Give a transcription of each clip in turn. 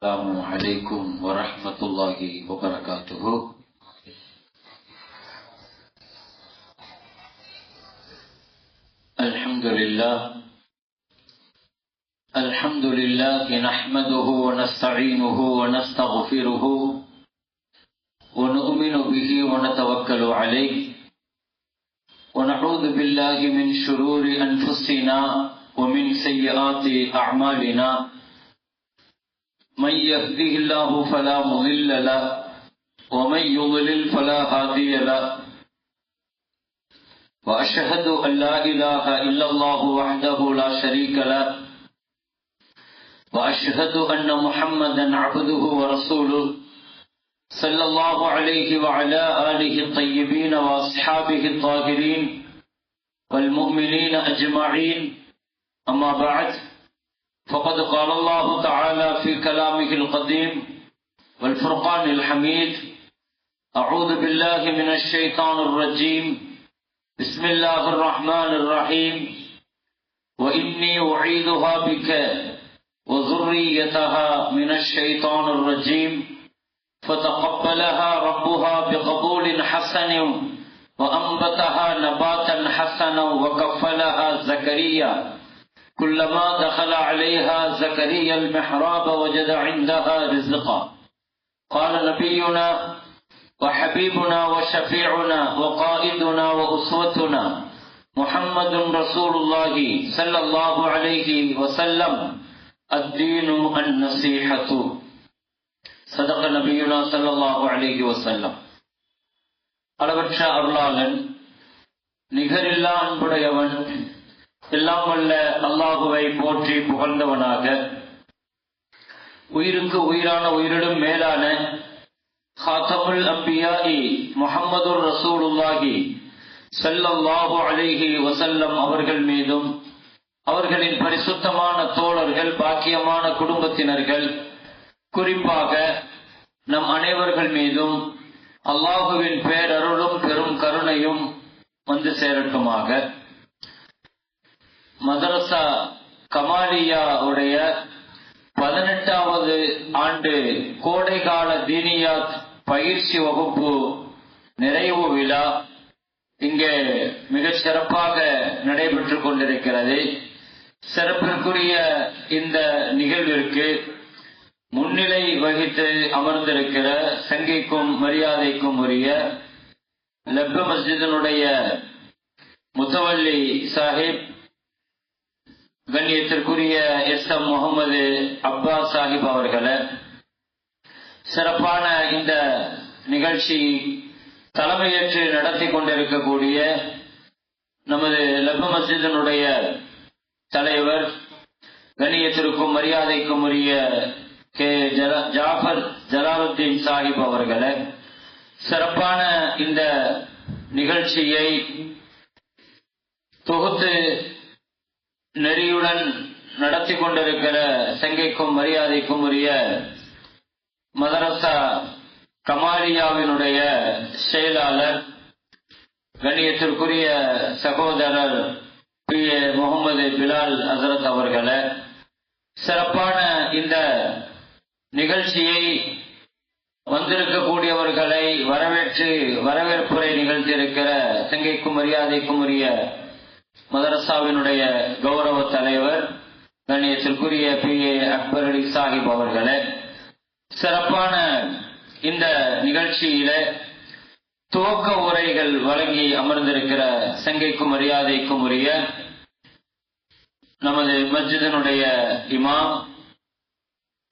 السلام عليكم ورحمة الله وبركاته. الحمد لله نحمده ونستعينه ونستغفره ونؤمن به ونتوكل عليه ونعوذ بالله من شرور أنفسنا ومن سيئات أعمالنا. من يهده الله فلا مضل له ومن يضلل فلا هادي له. وأشهد أن لا إله إلا الله وحده لا شريك له وأشهد أن محمدا عبده ورسوله صلى الله عليه وعلى آله الطيبين وأصحابه الطاهرين والمؤمنين أجمعين. أما بعد، فقد قال الله تعالى في كلامه القديم والفرقان الحميد: أعوذ بالله من الشيطان الرجيم، بسم الله الرحمن الرحيم. وإني أعيذها بك وذريتها من الشيطان الرجيم فتقبلها ربها بقبول حسن وأنبتها نباتا حسنا وكفلها زكريا كلما دخل عليها زكريا المحراب وجد عندها رزقا. قال نبينا وحبيبنا وشفيعنا وقائدنا وأسوتنا محمد رسول الله صلى الله عليه وسلم: الدين النصيحة. صدق نبينا صلى الله عليه وسلم. அளவற்ற அருளாளன், நிகரில்லா அன்புடையவன், எல்லாம் வல்ல அல்லாஹுவை போற்றி புகழ்ந்தவனாக, உயிருக்கு உயிரான உயிரிடும் மேலான ஹாத்தமுல் அம்பியாஇ முஹம்மதுர் ரசூலுல்லாஹி ஸல்லல்லாஹு அலைஹி வஸல்லம் அவர்கள் மீதும், அவர்களின் பரிசுத்தமான தோழர்கள், பாக்கியமான குடும்பத்தினர்கள், குறிப்பாக நம் அனைவர்கள் மீதும் அல்லாஹுவின் பேரருளும் பெரும் கருணையும் வந்து சேரட்டுமாக. மதரசா கமாலியா உடைய 18வது ஆண்டு கோடைகால தீனியாத் பயிற்சி வகுப்பு நிறைவு விழா இங்கே மிகச் சிறப்பாக நடைபெற்றுக் கொண்டிருக்கிறது. சிறப்பிற்குரிய இந்த நிகழ்விற்கு முன்னிலை வகித்து அமர்ந்திருக்கிற சங்கைக்கும் மரியாதைக்கும் உரிய லெப்ப மஸ்ஜிதினுடைய முத்தவல்லி சாஹிப், கண்ணியத்திற்குரிய SM முகமது அப்பாஸ் சாஹிப் அவர்களை, சிறப்பான இந்த நிகழ்ச்சி தலைமையேற்று நடத்தி கொண்டிருக்கக்கூடிய நமது லெப்ப மஸ்ஜிதினுடைய தலைவர், கண்ணியத்திற்கும் மரியாதைக்கும் உரிய கே ஜாஃபர் ஜலாலுத்தீன் சாஹிப் அவர்களை, சிறப்பான இந்த நிகழ்ச்சியை தொகுத்து நெறியுடன் நடத்தி கொண்டிருக்கிற சங்கைக்கும் மரியாதைக்கும் உரிய மதரசா கமாலியாவினுடைய செயலாளர், கண்ணியத்திற்குரிய சகோதரர் PA முகமது பிலால் ஹசரத் அவர்களை, சிறப்பான இந்த நிகழ்ச்சியை வந்திருக்கக்கூடியவர்களை வரவேற்று வரவேற்புரை நிகழ்த்தியிருக்கிற சங்கைக்கும் மரியாதைக்கும் உரிய மதரசாவினுடைய கௌரவ தலைவர், கண்ணியத்திற்குரிய PA அக்பர் அலி சாஹிப் அவர்களை, சிறப்பான இந்த நிகழ்ச்சியில துவக்க உரைகள் வழங்கி அமர்ந்திருக்கிற சங்கைக்கும் மரியாதைக்கும் உரிய நமது மஸ்ஜிதினுடைய இமாம்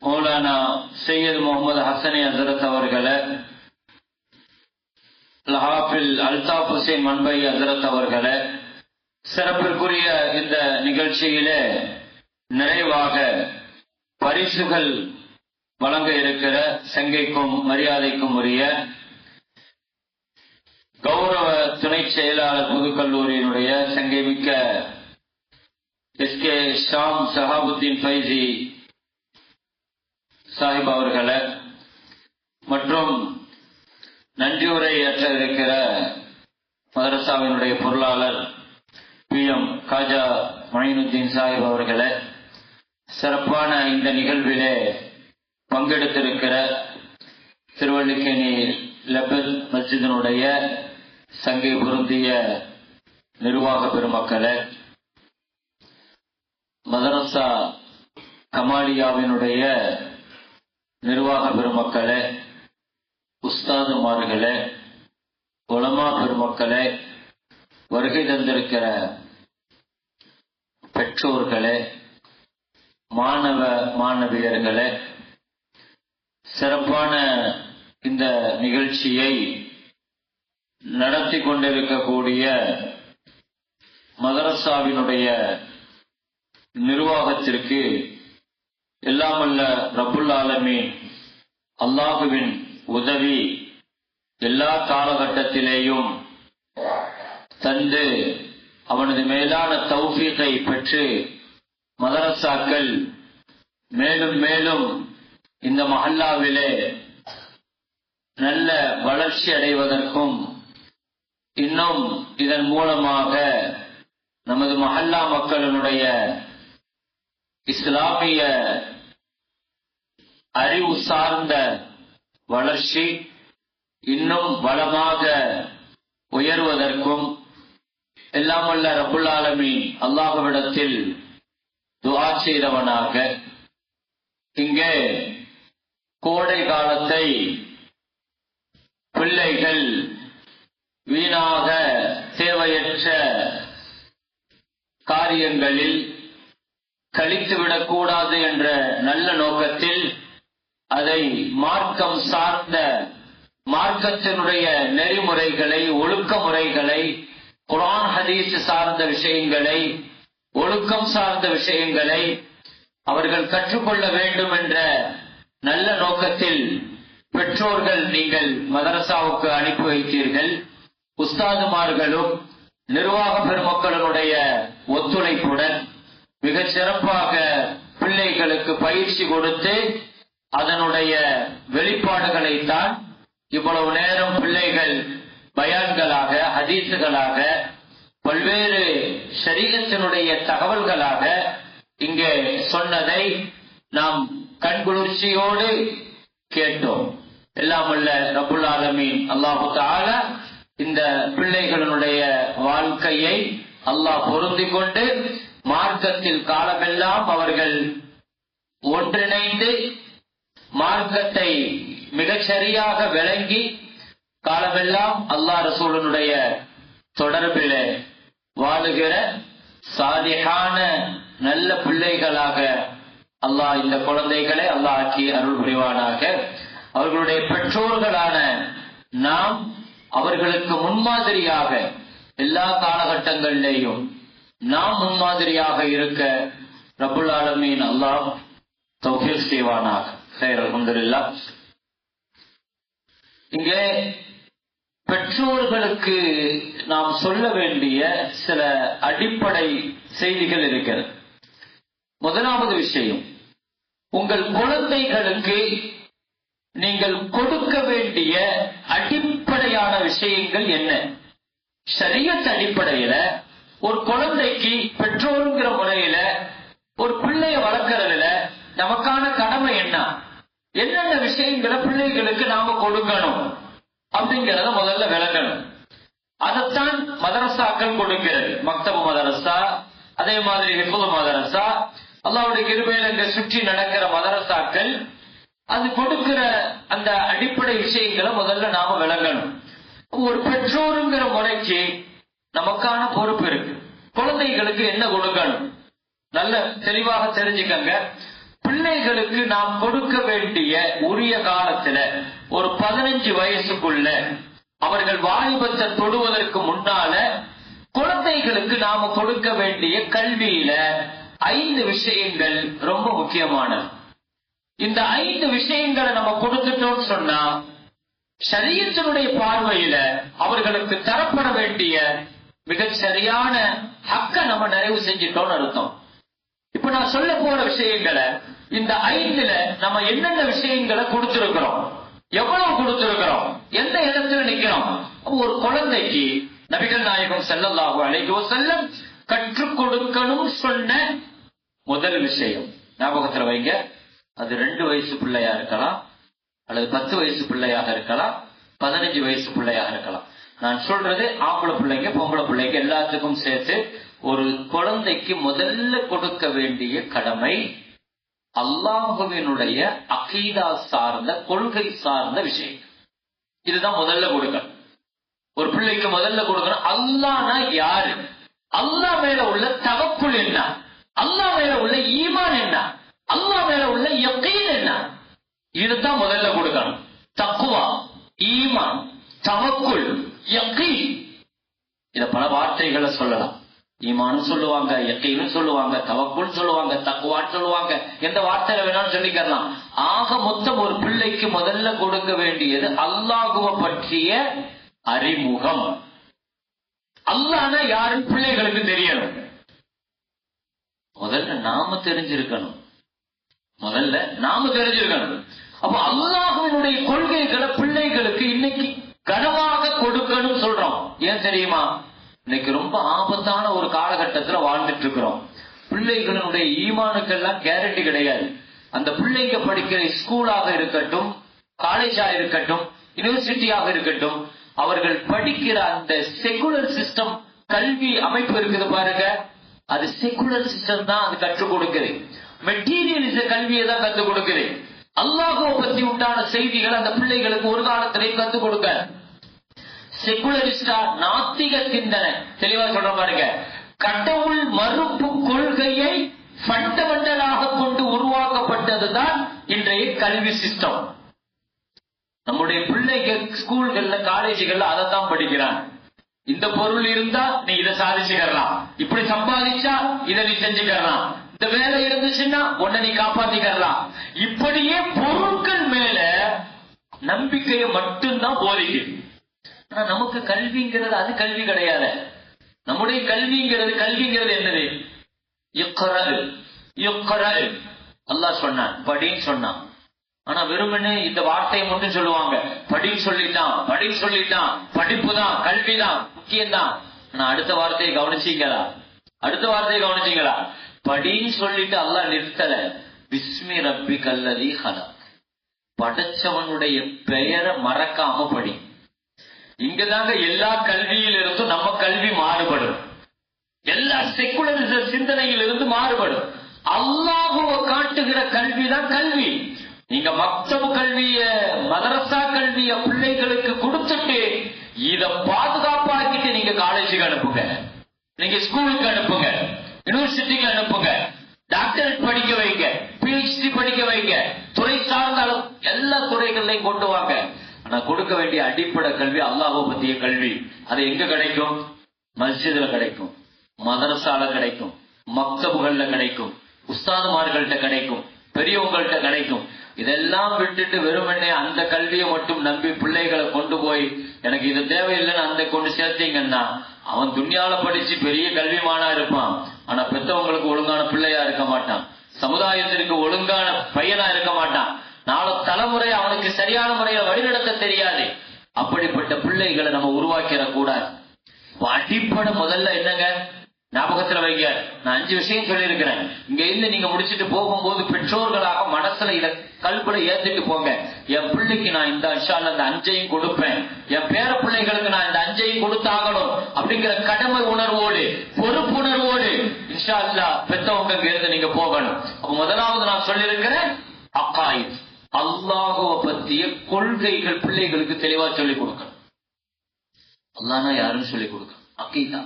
மௌலானா சையத் முகமது ஹசனி ஹசரத் அவர்களை, ஹாஃபில் அல்தாப் ஹுசைன் மன்பை ஹசரத் அவர்களை, சிறப்பிற்குரிய இந்த நிகழ்ச்சியில நிறைவாக பரிசுகள் வழங்க இருக்கிற சங்கைக்கும் மரியாதைக்கும் உரிய கௌரவ துணை செயலாளர் பொதுக்கல்லூரியினுடைய சங்கைமிக்க SK ஷாம் ஷஹாபுத்தீன் ஃபைசி சாஹிப் அவர்களை, மற்றும் நன்றியுரையாற்ற இருக்கிற மதரசாவினுடைய பொருளாளர் PM காஜா மொயினுத்தீன் சாஹிப் அவர்களை, சிறப்பான இந்த நிகழ்விலே பங்கெடுத்திருக்கிற திருவல்லிக்கேணி லெபல் மஸ்ஜிதினுடைய சங்கை பொருந்திய நிர்வாக பெருமக்களே, மதரசா கமாலியாவினுடைய நிர்வாக பெருமக்களே, உஸ்தாதுமார்களே, உலமா பெருமக்களே, வருகை தந்திருக்கிற பெற்றோர்களே, மாணவ மாணவியர்களே, சிறப்பான இந்த நிகழ்ச்சியை நடத்தி கொண்டிருக்கக்கூடிய மதரசாவினுடைய நிர்வாகத்திற்கு எல்லாமல்ல ரப்புல் ஆலமீன் அல்லாஹுவின் உதவி எல்லா காலகட்டத்திலேயும் தந்து அவனது மேலான தௌஃபீகை பெற்று மதரசாக்கள் மேலும் மேலும் இந்த மஹல்லாவிலே நல்ல வளர்ச்சி அடைவதற்கும் இன்னும் இதன் மூலமாக நமது மஹல்லா மக்களினுடைய இஸ்லாமிய அறிவு சார்ந்த வளர்ச்சி இன்னும் வளமாக உயர்வதற்கும் எல்லாம் வல்ல ரப்புல் ஆலமீன் அல்லாஹ்விடத்தில் துஆ செய்தவனாக இங்கே கோடை காலத்தை பிள்ளைகள் வீணாக தேவையற்ற காரியங்களில் கழித்துவிடக் கூடாது என்ற நல்ல நோக்கத்தில் அதை மார்க்கம் சார்ந்த மார்க்கத்தினுடைய நெறிமுறைகளை, ஒழுக்க முறைகளை, குர்ஆன் ஹதீஸ் சார்ந்த விஷயங்களை, ஒழுக்கம் சார்ந்த விஷயங்களை அவர்கள் கற்றுக்கொள்ள வேண்டும் என்ற நல்ல நோக்கத்தில் பெற்றோர்கள் நீங்கள் மதரசாவுக்கு அனுப்பி வைத்தீர்கள். உஸ்தாதுமார்களும் நிர்வாக பெருமக்களுடைய ஒத்துழைப்புடன் மிக சிறப்பாக பிள்ளைகளுக்கு பயிற்சி கொடுத்து அதனுடைய வெளிப்பாடுகளைத்தான் இவ்வளவு நேரம் பிள்ளைகள் பயான்களாக, ஹதீசுகளாக, பல்வேறு ஷரீஅத்தினுடைய தகவல்களாக இங்கே சொன்னதை நாம் கண்குளிர்ச்சியோடு கேட்டோம். எல்லாம் வல்ல ரப்புல் ஆலமீன் அல்லாஹு தஆலா இந்த பிள்ளைகளுடைய வாழ்க்கையை அல்லாஹ் பொருந்திக் கொண்டு மார்க்கத்தில் காலமெல்லாம் அவர்கள் ஒன்றிணைந்து மார்க்கத்தை மிகச் சரியாக விளங்கி காலமெல்லாம் அல்லாஹ் ரசூலுடைய தொடர்பிலே வாழுகிற சாலிஹான நல்ல பிள்ளைகளாக அல்லாஹ் இந்த குழந்தைகளை அல்லாஹ் ஆக்கி அருள் புரிவானாக. அவர்களுடைய பெற்றோர்களான நாம் அவர்களுக்கு முன்மாதிரியாக எல்லா காலகட்டங்களிலேயும் நாம் முன்மாதிரியாக இருக்க ரப்புல் ஆலமீன் அல்லாஹ் தௌஃபீக் செய்வானாக. ஹைர், அல்ஹம்துலில்லாஹ். இங்கே பெற்றோர்களுக்கு நாம் சொல்ல வேண்டிய சில அடிப்படை செய்திகள் இருக்கிறது. முதலாவது விஷயம், உங்கள் குழந்தைகளுக்கு நீங்கள் கொடுக்க வேண்டிய அடிப்படையான விஷயங்கள் என்ன? ஷரியத் அடிப்படையில ஒரு குழந்தைக்கு பெற்றோருங்கிற முறையில ஒரு பிள்ளைய வளர்க்கறதுல நமக்கான கடமை என்ன? என்னென்ன விஷயங்களை பிள்ளைகளுக்கு நாம கொடுக்கணும் அப்படிங்கறத முதல்ல விளங்கணும். அதைத்தான் மதரசாக்கள் கொடுக்கிறது. மக்தபு மதரசா, அதே மாதிரி ஹிஃபுல் மதரசா, அல்லாஹ்வுடைய கிருபையில இங்க சுற்றி நடக்கிற மதரசாக்கள் அது கொடுக்கிற அந்த அடிப்படை விஷயங்களை முதல்ல நாம விளங்கணும். ஒரு பெற்றோருங்கிற முறைக்கு நமக்கான பொறுப்பு இருக்கு. குழந்தைகளுக்கு என்ன கொடுக்கணும் நல்ல தெளிவாக தெரிஞ்சுக்கங்க. பிள்ளைகளுக்கு நாம் கொடுக்க வேண்டிய உரிய காலத்துல ஒரு 15 வயசுக்குள்ள அவர்கள் வாலிபத்தை தொடுவதற்கு முன்னால குழந்தைகளுக்கு நாம கொடுக்க வேண்டிய கல்வியில 5 விஷயங்கள் ரொம்ப முக்கியமானது. இந்த 5 விஷயங்களை நம்ம கொடுத்துட்டோம்னு சொன்னா ஷரியத்தினுடைய பார்வையில அவர்களுக்கு தரப்பட வேண்டிய மிகச் சரியான ஹக்க நம்ம நிறைவு செஞ்சிட்டோம்னு அர்த்தம். இப்ப நான் சொல்ல போற விஷயங்களை இந்த 5ல நம்ம என்னென்ன விஷயங்களை கொடுத்திருக்கிறோம், எவ்வளவு கொடுத்திருக்கிறோம், எந்த இடத்துல நிக்கிறோம். ஒரு குழந்தைக்கு நபிகள் நாயகம் ஸல்லல்லாஹு அலைஹி வஸல்லம் கற்றுக் கொடுக்கணும் சொன்ன முதல் விஷயம் ஞாபகத்துல வைங்க. அது 2 வயசு பிள்ளையா இருக்கலாம், அல்லது 10 வயசு பிள்ளையாக இருக்கலாம், 15 வயசு பிள்ளையாக இருக்கலாம். நான் சொல்றது ஆம்பளை பிள்ளைங்க பொம்பளை பிள்ளைங்க எல்லாத்துக்கும் சேர்த்து ஒரு குழந்தைக்கு முதல்ல கொடுக்க வேண்டிய கடமை அல்லாஹ்வினுடைய அகீதா சார்ந்த கொள்கை சார்ந்த விஷயம். இதுதான் முதல்ல கொடுக்கணும். ஒரு பிள்ளைக்கு முதல்ல கொடுக்கணும் அல்லாஹ்னா யாரு, அல்லாஹ் மேல உள்ள தவக்குல் என்ன, அல்லாஹ் மேல உள்ள ஈமான் என்ன, அல்லாஹ் மேல உள்ள யகீன் என்ன, இதுதான் முதல்ல கொடுக்கணும். தக்வா, ஈமான், தவக்குல், யகீன். இத பல வார்த்தைகளை சொல்லலாம். ஈமானும் சொல்லுவாங்க, யகீனும் சொல்லுவாங்க, தவக்குல் சொல்லுவாங்க, தக்வான்னு சொல்லுவாங்க. எந்த வார்த்தையில வேணாலும் சொல்லிக்கலாம். ஆக மொத்தம் ஒரு பிள்ளைக்கு முதல்ல கொடுக்க வேண்டியது அல்லாஹ்வை பற்றிய அறிமுகம். அல்லாஹ்னா யாருன்னு பிள்ளைகளுக்கு தெரியணும். முதல்ல நாம தெரிஞ்சிருக்கணும். அப்ப அல்லாஹ்வினுடைய கொள்கைகளை பிள்ளைகளுக்கு இன்னைக்கு கனமாக கொடுக்கணும் சொல்றோம். ஏன் தெரியுமா? இன்னைக்கு ரொம்ப ஆபத்தான ஒரு காலகட்டத்துல வாழ்ந்துட்டு இருக்கிறோம். பிள்ளைகளுடைய ஈமானுக்கெல்லாம் கேரண்டி கிடையாது. அந்த பிள்ளைங்க படிக்கிற ஸ்கூலாக இருக்கட்டும், காலேஜா இருக்கட்டும், யூனிவர்சிட்டியாக இருக்கட்டும், அவர்கள் படிக்கிற அந்த செகுலர் சிஸ்டம் கல்வி அமைப்பு இருக்குது பாருங்க, அது செகுலர் சிஸ்டம் தான் அது கற்றுக் கொடுக்குது. மெட்டீரியலிச கல்வியை தான் கற்றுக் கொடுக்குது. அல்லாஹ்வை பத்தி உண்டான செய்திகள் அந்த பிள்ளைகளுக்கு ஒரு காலத்திலே கற்றுக் கொடுக்க. செகுலரிஸ்டா நாத்திக சிந்தனை தெளிவா சொல்ற பாருங்க, கடவுள் மறுப்பு கொள்கையை ஃபண்டமெண்டலாக கொண்டு உருவாக்கப்பட்டதுதான் இன்றைய கல்வி சிஸ்டம். நம்முடைய பிள்ளைங்க ஸ்கூல்கள்ல காலேஜுகள்ல அதைத்தான் படிக்கிறாங்க. இந்த பொருள் இருந்தா நீ இதை சாதிச்சுக்கலாம், இப்படி சம்பாதிச்சா இதை நீ செஞ்சுக்கலாம், இந்த வேலை இருந்துச்சுன்னா உன்னை நீ காப்பாத்திக்கலாம். இப்படியே பொருட்கள் மேல நம்பிக்கையை மட்டும்தான் போதிக்குது. ஆனா நமக்கு கல்விங்கிறது அது கல்வி கிடையாது. நம்முடைய கல்விங்கிறது என்னது? அல்லாஹ் சொன்னான் படின்னு சொன்னான். ஆனா வெறுமனே இந்த வார்த்தையை மட்டும் சொல்லுவாங்க, படின்னு சொல்லிட்டான், படிப்பு தான், கல்விதான் முக்கியம்தான். ஆனா அடுத்த வார்த்தையை கவனிச்சீங்களா? படின்னு சொல்லிட்டு அல்லாஹ் நிறுத்தல. பிஸ்மி ரப்பிக்கல் லதீ ஹலக், படைச்சவனுடைய பெயரை மறக்காம படி. இங்கதாங்க எல்லா கல்வியிலிருந்தும் நம்ம கல்வி மாறுபடும். எல்லா செகுலரிச சிந்தனையிலிருந்து மாறுபடும். அல்லாஹ்வை காட்டுகிற கல்விதான் கல்வி. நீங்க மக்தபு கல்விய, மதரசா கல்விய பிள்ளைகளுக்கு கொடுத்துட்டு இத பாதுகாப்பாக்கிட்டு நீங்க காலேஜுக்கு அனுப்புங்க, நீங்க ஸ்கூலுக்கு அனுப்புங்க, யூனிவர்சிட்டிக்கு அனுப்புங்க, டாக்டரேட் படிக்க வைங்க, பிஹெச்டி படிக்க வைங்க, துறை சார்ந்தாலும் எல்லா துறைகள்லையும் கொண்டு வாங்க. ஆனா கொடுக்க வேண்டிய அடிப்படை கல்வி அல்லாஹ்வை பத்திய கல்வி. அது எங்க கிடைக்கும்? மஸ்ஜிதுல கிடைக்கும், மதரசால கிடைக்கும், மக்தபுகள்ல கிடைக்கும், உஸ்தாதுமார்கள்ட்ட கிடைக்கும், பெரியவங்கள்ட்ட கிடைக்கும். இதெல்லாம் விட்டுட்டு வெறுமனே அந்த கல்வியை மட்டும் நம்பி பிள்ளைகளை கொண்டு போய் எனக்கு இது தேவையில்லைன்னு அந்த கொண்டு சேர்த்தீங்கன்னா அவன் துன்யால படிச்சு பெரிய கல்விமானா இருப்பான். ஆனா பெத்தவங்களுக்கு ஒழுங்கான பிள்ளையா இருக்க மாட்டான், சமுதாயத்திற்கு ஒழுங்கான பையனா இருக்க மாட்டான். நாளை தலைமுறை அவனுக்கு சரியான முறையில வழிநடத்த தெரியாது. அப்படிப்பட்ட பிள்ளைகளை நம்ம உருவாக்கிட கூடாது. அடிப்படை முதல்ல என்னங்க? ஞாபகத்துல வைங்க, நான் 5 விஷயம் சொல்லியிருக்கிறேன். இங்க இருந்து நீங்க முடிச்சுட்டு போகும்போது பெற்றோர்களாக மனசுல இத கல்புல ஏத்துட்டு போங்க. என் பிள்ளைக்கு நான் இந்த இன்ஷால்ல அந்த 5ஐயும் கொடுப்பேன், என் பேர பிள்ளைகளுக்கு நான் இந்த 5ஐயும் கொடுத்தாகணும் அப்படிங்கிற கடமை உணர்வோடு, பொறுப்புணர்வோடு இன்ஷா அல்லாஹ் பெத்தவங்க இருந்து நீங்க போகணும். அப்ப முதலாவது நான் சொல்லியிருக்கிறேன் அகாயித், அல்லாஹ்வை பற்றிய கொள்கைகள் பிள்ளைகளுக்கு தெளிவா சொல்லிக் கொடுக்கணும். அல்லாஹ்னா யாருன்னு சொல்லிக் கொடுக்கணும். அகீதா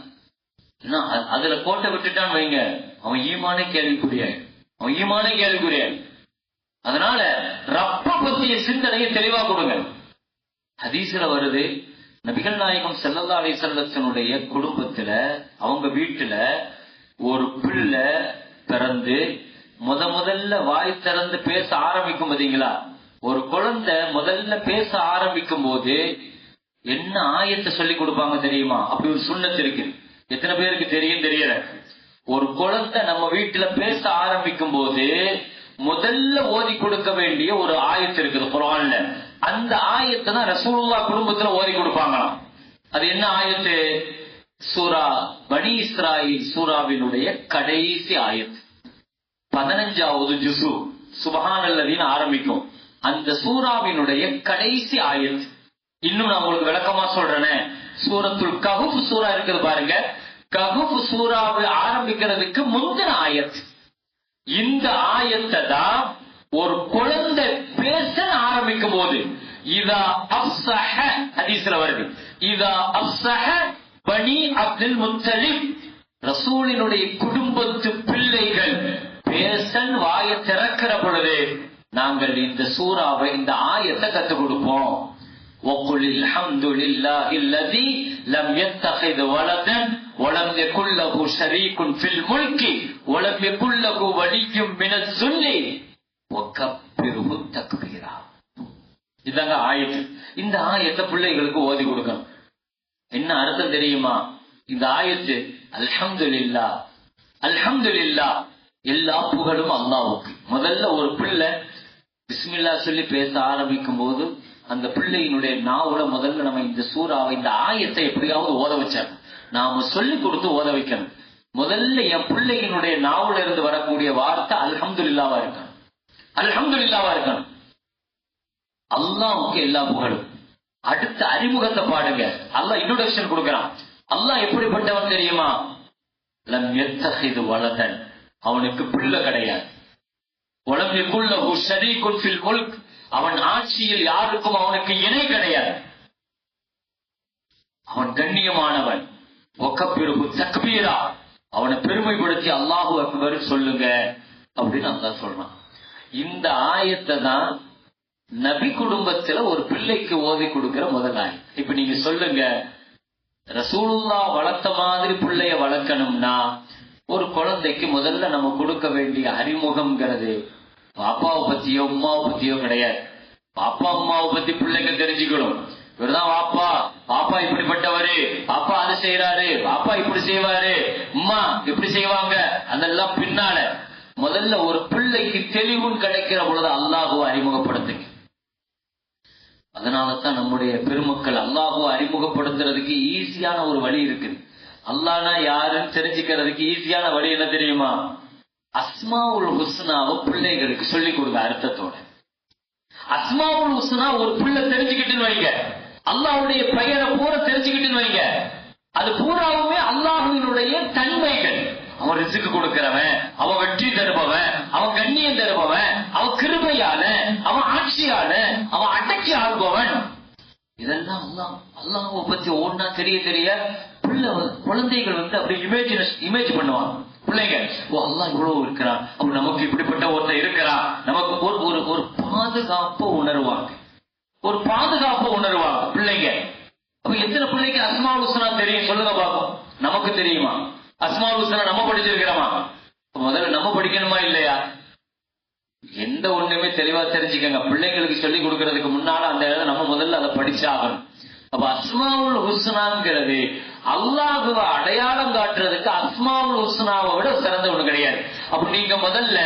அதுல கோட்டை விட்டுட்டான்னு வைங்க, அவன் ஈமானே கேள்விக்குரியாய். அதனால ரப்ப பத்திய சிந்தனையை தெளிவா கொடுங்க. ஹதீஸ்ல வருது, நபிகள் நாயகம் ஸல்லல்லாஹு அலைஹி வஸல்லமுடைய குடும்பத்துல, அவங்க வீட்டுல ஒரு பிள்ளை பிறந்து முதல்ல வாய் திறந்து பேச ஆரம்பிக்கும் பாத்தீங்களா? ஒரு குழந்தை முதல்ல பேச ஆரம்பிக்கும் போது என்ன ஆயத்தை சொல்லி கொடுப்பாங்க தெரியுமா? அப்படி ஒரு சுன்னத் இருக்கு. எத்தனை பேருக்கு தெரியும் தெரியல. ஒரு குழந்தை நம்ம வீட்டுல பேச ஆரம்பிக்கும் போது முதல்ல ஓதி கொடுக்க வேண்டிய ஒரு ஆயத்து இருக்குது குர்ஆன்ல. அந்த ஆயத்தை தான் ரசூலுல்லாஹ் குடும்பத்துல ஓதி கொடுப்பாங்களாம். அது என்ன ஆயத்து? சூரா பனி இஸ்ராயில் சூராவினுடைய கடைசி ஆயத்து, 15வது ஜுஸு. சுபஹானல்லதீன்னு ஆரம்பிக்கும். அந்த சூராவினுடைய கடைசி ஆயத். இன்னும் நான் உங்களுக்கு விளக்கமா சொல்றேனே, சூரத்துல் கஹஃப் சூரா இருக்குது பாருங்க. கஹஃப் சூராவை ஆரம்பிக்கிறதுக்கு முந்தின ஆயத். இந்த ஆயத்தை தான் ஒரு குழந்தை பேச ஆரம்பிக்கும் போது இதா அஃஸஹ ஹதீஸ்ல வருது. இதா அஃஸஹ பனி அப்துல் முத்தலிப், ரசூலினுடைய குடும்பத்து பிள்ளைகள் பேசன் வாயை திறக்கிற பொழுது நாங்கள் இந்த சூராவை, இந்த ஆயத்தை கற்றுக் கொடுப்போம். وَقُلِ الْحَمْدُ لِلَّهِ الَّذِي لَمْ يَتَّخِذْ وَلَدًا وَلَمْ يَكُنْ لَهُ شَرِيكٌ فِي الْمُلْكِ وَلَمْ يَكُنْ لَهُ وَلِيٌّ مِنَ الذُّلِّ وَكَبِّرْهُ تَكْبِيرًا. இதாங்க ஆயத்து. இந்த ஆயத்தை பிள்ளைகளுக்கு ஓதி கொடுக்கணும். என்ன அர்த்தம் தெரியுமா? இந்த ஆயத்து அல்ஹம்துலில்லாஹ், அல்ஹம்துலில்லாஹ், எல்லா புகழும் அல்லாஹ்வுக்கு. முதல்ல ஒரு பிள்ளை பிஸ்மில்லா சொல்லி பேச ஆரம்பிக்கும் போது அந்த பிள்ளையினுடைய நாவுல முதல்ல நம்ம இந்த சூறாவை, இந்த ஆயத்தை எப்படியாவது ஓத வச்சாங்க. நாம சொல்லி கொடுத்து ஓத வைக்கணும். முதல்ல என் பிள்ளையினுடைய நாவுல இருந்து வரக்கூடிய வார்த்தை அல்ஹம்துலில்லாஹ்வா இருக்கணும். அல்ஹம்துலில்லாஹ்வா இருக்கணும். அல்லாஹ்வுக்கு எல்லா புகழும். அடுத்த அறிமுகத்தை பாடுங்க. அல்லாஹ் இன்ட்ரோடக்ஷன் கொடுக்கிறான். அல்லாஹ் எப்படிப்பட்டவன் தெரியுமா? லம் யத்தஹிது வலதன், அவனுக்கு பிள்ளை கிடையாது. வலம் யகுல் லஹு ஷரீகுன் ஃபில் முல்க், அவன் ஆட்சியில் யாருக்கும் அவனுக்கு இணை கிடையாது. அவன் கண்ணியமானவன். வகப்பிருஹு தக்பீரா, அவனை பெருமைப்படுத்தி அல்லாஹு அக்பர் சொல்லுங்க அப்படின்னு அல்லாஹ் சொல்றான். இந்த ஆயத்தை தான் நபி குடும்பத்துல ஒரு பிள்ளைக்கு ஓதி கொடுக்கிற முதல் ஆயத். இப்ப நீங்க சொல்லுங்க, ரசூலுல்லாஹ் வளர்த்த மாதிரி பிள்ளைய வளர்க்கணும்னா ஒரு குழந்தைக்கு முதல்ல நம்ம கொடுக்க வேண்டிய அறிமுகம்ங்கிறது பாப்பாவை பத்தியோ உமாவை பத்தியோ கிடையாது. பாப்பா அம்மாவை பத்தி பிள்ளைங்க தெரிஞ்சுக்கணும். இவர்தான் பாப்பா, பாப்பா இப்படிப்பட்டவரு, பாப்பா அது செய்யறாரு, பாப்பா இப்படி செய்வாரு, அம்மா இப்படி செய்வாங்க, அதெல்லாம் பின்னால. முதல்ல ஒரு பிள்ளைக்கு தெளிவும் கிடைக்கிற பொழுது அல்லாஹுவை அறிமுகப்படுத்துங்க. அதனாலதான் நம்முடைய பெருமக்கள் அல்லாஹுவை அறிமுகப்படுத்துறதுக்கு ஈஸியான ஒரு வழி இருக்குது. அல்லாஹ்னா யாருன்னு தெரிஞ்சுக்கிறதுக்கு ஈஸியான வழி என்ன தெரியுமா? அஸ்மாவுல் ஹுஸ்னாவை பிள்ளைகளுக்கு சொல்லிக் கொடுங்க அர்த்தத்தோட. அஸ்மாவுல் ஹுஸ்னா ஒரு பிள்ளை தெரிஞ்சுக்கிட்டுன்னு வைங்க, அல்லாஹ்வுடைய பெயரை பூரா தெரிஞ்சுக்கிட்டுன்னு வைங்க, அது பூராவுமே அல்லாஹ்வினுடைய தன்மைகள். அவன் ரிஸ்க் கொடுக்கிறவன், அவன் வெற்றி தருபவன், அவன் கண்ணியம் தருபவன், அவன் கிருபையால, அவன் ஆட்சியால, அவன் அடக்கி ஆள்பவன். இதெல்லாம் அல்லாஹ்வை பத்தி ஒன்னா தெரிய தெரிய குழந்தைகள் அப்படி இமேஜ் பண்ணுவாங்க. பிள்ளைங்க, ஓ அல்லாஹ் இவ்வளவு இருக்கிறான், அப்ப நமக்கு இப்படிப்பட்ட ஒருத்தர் இருக்கிறான், நமக்கு ஒரு பாதுகாப்பு உணர்வாங்க, ஒரு பாதுகாப்பு உணர்வாங்க பிள்ளைங்க. அப்ப எத்தனை பிள்ளைக்கு அஸ்மாவுல் ஹுஸ்னா தெரியும் சொல்லுங்க பாப்போம். நமக்கு தெரியுமா? அஸ்மாவுல் ஹுஸ்னா நம்ம படிச்சிருக்கிறோமா? முதல்ல நம்ம படிக்கணுமா இல்லையா? எந்த ஒண்ணுமே தெளிவா தெரிஞ்சுக்கங்க. பிள்ளைங்களுக்கு சொல்லி கொடுக்கறதுக்கு முன்னால அந்த நம்ம முதல்ல அதை படிச்சாகணும். அப்ப அஸ்மாவுல் ஹுஸ்னாங்கிறது அல்லாஹ்வை அடையாளம் காட்டுறதுக்கு அஸ்மாவுல் ஹுஸ்னாவை விட சிறந்த ஒண்ணு கிடையாது. அப்ப நீங்க முதல்ல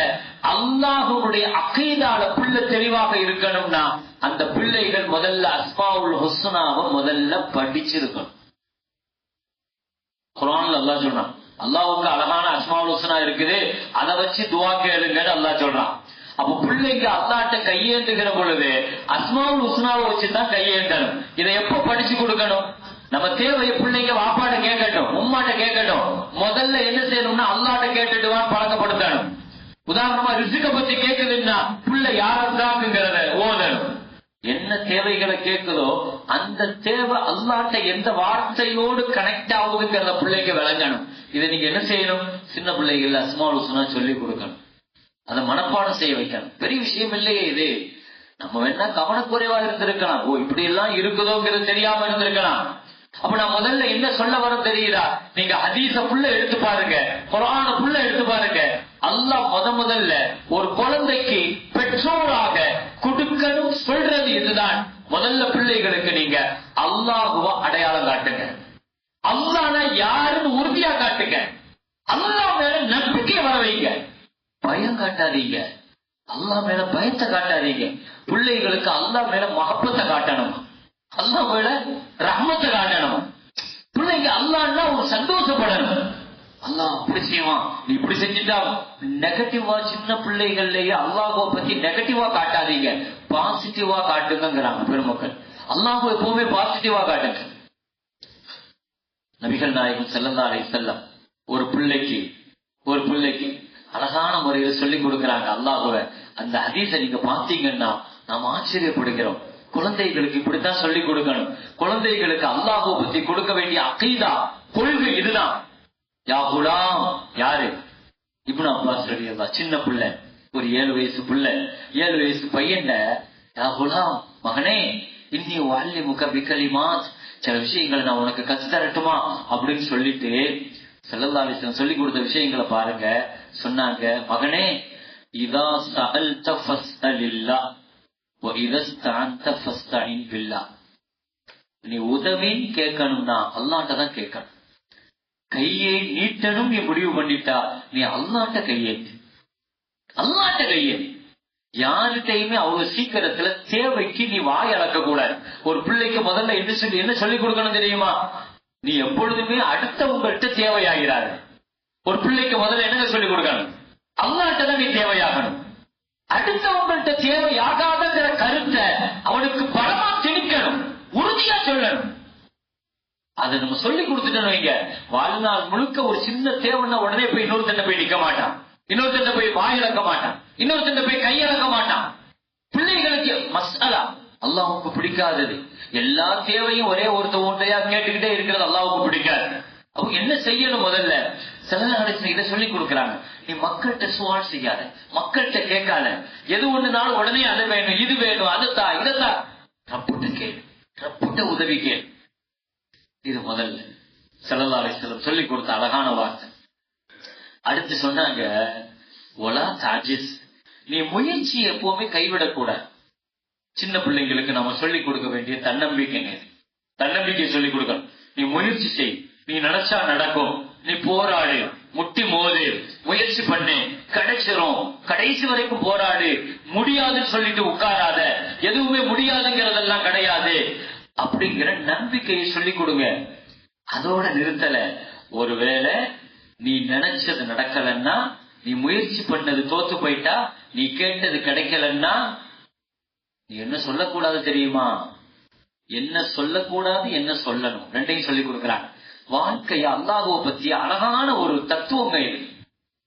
அல்லாஹ்வுடைய அகீதால பிள்ளை தெளிவாக இருக்கணும்னா அந்த பிள்ளைகள் முதல்ல அஸ்மாவுல் ஹுஸ்னாவை முதல்ல படிச்சிருக்கணும். குர்ஆன்ல அல்லாஹ் சொல்றான், அல்லாஹ்வுக்கு அழகான அஸ்மாவுல் ஹுஸ்னா இருக்குது, அதை வச்சு துஆ கேளுங்கன்னு அல்லாஹ் சொல்றான். அப்ப பிள்ளைங்க அல்லாஹ்ட்ட கையேந்துகிற பொழுது அஸ்மாவுல் ஹுஸ்னாவை வச்சுதான் கையேந்தணும். இதை எப்ப படிச்சு கொடுக்கணும்? நம்ம தேவையை பிள்ளைங்க வாப்பாட்ட கேட்கட்டும், உம்மாட்ட கேட்கட்டும். முதல்ல என்ன செய்யணும்னா அல்லாஹ்ட்ட கேட்டுட்டுவான் பழக்கப்படுத்தணும். உதாரணமா ரிஸ்க பத்தி கேட்குதுன்னா பிள்ளை யாருங்கிறத ஓதணும். என்ன தேவைகளை கேட்குதோ அந்த தேவை அல்லாஹ்ட்ட எந்த வார்த்தையோடு கனெக்ட் ஆகுதுங்கிறத பிள்ளைக்கு விளங்கணும். இதை நீங்க என்ன செய்யணும்? சின்ன பிள்ளைகள் அஸ்மாவுல் ஹுஸ்னா சொல்லி கொடுக்கணும், அதை மனப்பாடம் செய்ய வைக்கணும். பெரிய விஷயம் இல்லையே இது. நம்ம வேணா கவனக்குறைவா இருந்திருக்கலாம், ஓ இப்படி எல்லாம் இருக்குதோங்கிறது தெரியாம இருந்திருக்கலாம். அப்ப நான் முதல்ல என்ன சொல்ல வர தெரியுதா? நீங்க ஹதீஸ புள்ள எடுத்து பாருங்க, குர்ஆன புள்ள எடுத்து பாருங்க. அல்லாஹ் முதல்ல ஒரு குழந்தைக்கு பெற்றோராக கொடுக்கணும் சொல்றது இதுதான். முதல்ல பிள்ளைகளுக்கு நீங்க அல்லாஹ்வை அடையாளம் காட்டுங்க, அல்லாஹ்னா யாருன்னு உறுதியா காட்டுங்க, அல்லாஹ் மேல நம்பிக்கை வர வைங்க. பயம் காட்டாதீங்க, அல்லாஹ் மேல பயத்தை காட்டாதீங்க. பிள்ளைகளுக்கு அல்லாஹ் மேல மஹப்பத்தை காட்டணும், அல்லாஹ் மேல ரஹ்மத்தை காட்டணும். பிள்ளைங்க அல்லாஹ்னா ஒரு சந்தோஷப்படணும், அல்லாஹ் அப்படி செய்வான், நீ இப்படி செஞ்சுட்டா. நெகட்டிவா சின்ன பிள்ளைகள்லயே அல்லாஹ்வை பத்தி நெகட்டிவா காட்டாதீங்க, பாசிட்டிவா காட்டுங்கிறாங்க பெருமக்கள். அல்லாஹ்வை எப்பவுமே பாசிட்டிவா காட்டுங்க. நபிகள் நாயகம் ஸல்லல்லாஹு அலைஹி வஸல்லம் ஒரு பிள்ளைக்கு அழகான முறையில சொல்லி கொடுக்கிறாங்க அல்லாஹ்வை. அந்த ஹதீஸை நீங்க பாத்தீங்கன்னா நாம் ஆச்சரியப்படுகிறோம். குழந்தைகளுக்கு இப்படித்தான் சொல்லி கொடுக்கணும். குழந்தைகளுக்கு அல்லாஹ்வை பத்தி கொடுக்க வேண்டிய அகீதா, கொள்கை இதுதான். யா குலாம், யாரு? இப்னு அப்பாஸ் ரலியல்லாஹு, சின்ன பிள்ளை, ஒரு 7 வயசு பிள்ளை, 7 வயசு பையன், யா குலாம், மகனே, இன்னி உஅல்லிமுக பிகலிமாத், சில விஷயங்களை நான் உனக்கு கத்து தரட்டுமா அப்படின்னு சொல்லிட்டு ஸல்லல்லாஹு அலைஹி வஸல்லம் சொல்லி கொடுத்த விஷயங்களை பாருங்க. சொன்னாங்க, மகனே, இதா சஅல்த ஃபஸ்அலில்லாஹ் வ இதா ஸ்தஅன்த ஃபஸ்தஇன் பில்லாஹ். நீ உதவி கேட்கணும்னா அல்லாஹ்ட்ட தான் கேட்கணும். கையை நீட்டணும் நீ முடிவு பண்ணிட்டா நீ அல்லாஹ்ட்ட கையேத்து, அல்லாஹ்ட்ட கையேத்து. யார்கிட்டையுமே அவ்வளவு சீக்கிரத்துல தேவைக்கு நீ வாய் அளக்க கூடாது. ஒரு பிள்ளைக்கு முதல்ல என்ன சொல்லி கொடுக்கணும் தெரியுமா? நீ எப்பொழுதுமே அடுத்தவங்கள்ட்ட தேவையாகிறாரு. ஒரு பிள்ளைக்கு முதல்ல என்ன சொல்லி கொடுக்கணும்? அல்லாஹ்ட்ட தான் நீ தேவையாகணும். அடுத்தவங்கள்ட்ட தேவையாகாதங்கிற கருத்தை அவனுக்கு பலமா திணிக்கணும், உறுதியா சொல்லணும். அதை நம்ம சொல்லி கொடுத்துட்டோம் வைங்க, வாழ்நாள் முழுக்க ஒரு சின்ன தேவைன்னா உடனே போய் இன்னொருத்தண்ட போய் நிக்க மாட்டான், இன்னொருத்தண்ட போய் வாயிழக்க மாட்டான், இன்னொருத்தண்ட போய் கையிழக்க மாட்டான். பிள்ளைகளுக்கு மஸ்அலா அல்லாஹ்வுக்கு பிடிக்காதது. எல்லா தேவையும் ஒரே ஒருத்தையா கேட்டுக்கிட்டே இருக்கிறது அல்லாஹ்வுக்கு பிடிக்காது. அவங்க என்ன செய்யணும்? முதல்ல ஸல்லல்லாஹு அலைஹி வஸல்லம் இதை சொல்லி கொடுக்குறாங்க. நீ மக்கள்கிட்ட சுவால் செய்யாத, மக்கள்கிட்ட கேட்காத. எது ஒண்ணுனாலும் உடனே அது வேணும், இது வேணும், அதுதா இதத்தா, ரப்புட்ட கேளு, ரப்புட்ட உதவி கேளு. இது முதல்ல ஸல்லல்லாஹு அலைஹி வஸல்லம் சொல்லி கொடுத்த அழகான வார்த்தை. அடுத்து சொன்னாங்க, ஒலா தாஜிஸ், நீ முயற்சி எப்பவுமே கைவிடக்கூடாது. சின்ன பிள்ளைங்களுக்கு நம்ம சொல்லி கொடுக்க வேண்டிய தன்னம்பிக்கை சொல்லி கொடுக்கணும். நீ முயற்சி செய், நீ நினைச்சா நடக்கும், நீ போராடு, முட்டி மோது, முயற்சி பண்ணு, கிடைச்சிரும், கடைசி வரைக்கும் போராடு. முடியாதுன்னு சொல்லிட்டு உட்காராத, எதுவுமே முடியாதுங்கிறதெல்லாம் கிடையாது அப்படிங்கிற நம்பிக்கையை சொல்லி கொடுங்க. அதோட நிறுத்தல. ஒருவேளை நீ நினைச்சது நடக்கலன்னா, நீ முயற்சி பண்ணது தோத்து போயிட்டா, நீ கேட்டது கிடைக்கலன்னா நீ என்ன சொல்லக்கூடாது தெரியுமா? என்ன சொல்லக்கூடாது, என்ன சொல்லணும், ரெண்டையும் சொல்லி கொடுக்கிறாங்க. வாழ்க்கைய அல்லாஹ்வை பத்தி அழகான ஒரு தத்துவங்க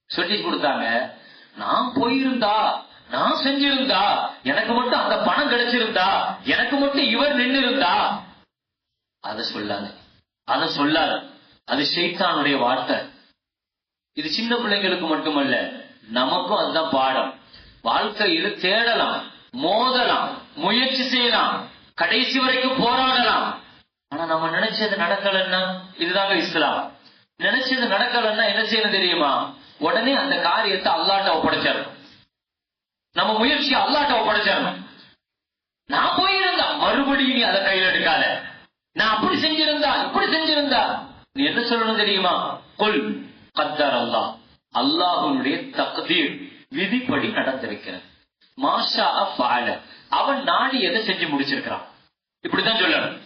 சொல்லி கொடுத்தாங்க. நான் போயிருந்தா, நான் செஞ்சிருந்தா, எனக்கு மட்டும் அந்த பணம் கிடைச்சிருந்தா, எனக்கு மட்டும் இவர் நின்று இருந்தா, அதை சொல்லாத. அது ஷைத்தானுடைய வார்த்தை. இது சின்ன பிள்ளைங்களுக்கு மட்டுமல்ல, நமக்கும் அதுதான் பாடம். வாழ்க்கையில் தேடலாம், மோதலாம், முயற்சி செய்யலாம், கடைசி வரைக்கும் போராடலாம். ஆனா நம்ம நினைச்சது நடக்கலன்னா, இதுதாங்க இஸ்லாம். நினைச்சது நடக்கலன்னா என்ன செய்யணும் தெரியுமா? உடனே அந்த காரியத்தை அல்லாஹ்ட்ட ஒப்படைச்சிடணும். நம்ம முயற்சியை அல்லாஹ்ட்ட ஒப்படைச்சிடணும். நான் போயிருந்தா மறுபடியும் நீ அதை கையில் எடுக்காத. நான் அப்படி செஞ்சிருந்தா, இப்படி செஞ்சிருந்தா, நீ என்ன சொல்லணும் தெரியுமா? குல் கத்தர் அல்லாஹ், அல்லாஹ்வுடைய தக்தீர், விதிப்படி நடந்திருக்கிறது. மாஷா ஃபஅல, அவன் நாடி எதை செஞ்சு முடிச்சிருக்கிறான், இப்படித்தான் சொல்லணும்.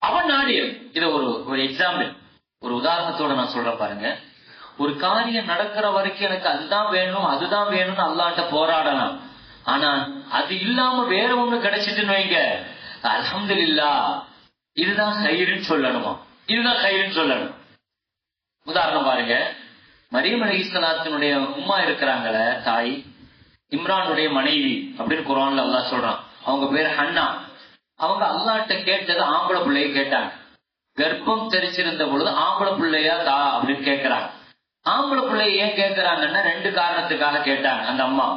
அவன் நாடி. இத ஒரு எக்ஸாம்பிள், ஒரு உதாரணத்தோட நான் சொல்றேன் பாருங்க. ஒரு காரியம் நடக்கிற வரைக்கும் எனக்கு அதுதான் வேணும், அதுதான் வேணும்னு அல்லாஹ்ட்ட போராடலாம். ஆனா அது இல்லாம வேற ஒண்ணு கிடைச்சிட்டுன்னு வைங்க, அல்ஹம்துலில்லாஹ், இதுதான் கைருன்னு சொல்லணுமா, இதுதான் கைருன்னு சொல்லணும். உதாரணம் பாருங்க, மரியம் அலைஹிஸ்ஸலாத்தினுடைய உம்மா இருக்கிறாங்கள, தாய், இம்ரானுடைய மனைவி அப்படின்னு குர்ஆன்ல அல்லாஹ் சொல்றான். அவங்க பேர் ஹன்னா. அவங்க அல்லாஹ்ட்ட கேட்டது ஆம்பளை பிள்ளைய கேட்டாங்க. கர்ப்பம் தெரிச்சிருந்த பொழுது ஆம்பளை பிள்ளையா தா அப்படின்னு கேட்கிறாங்க. ஆம்பளை பிள்ளைய ஏன் கேட்கிறாங்கன்னா 2 காரணத்துக்காக கேட்டாங்க. அந்த அம்மா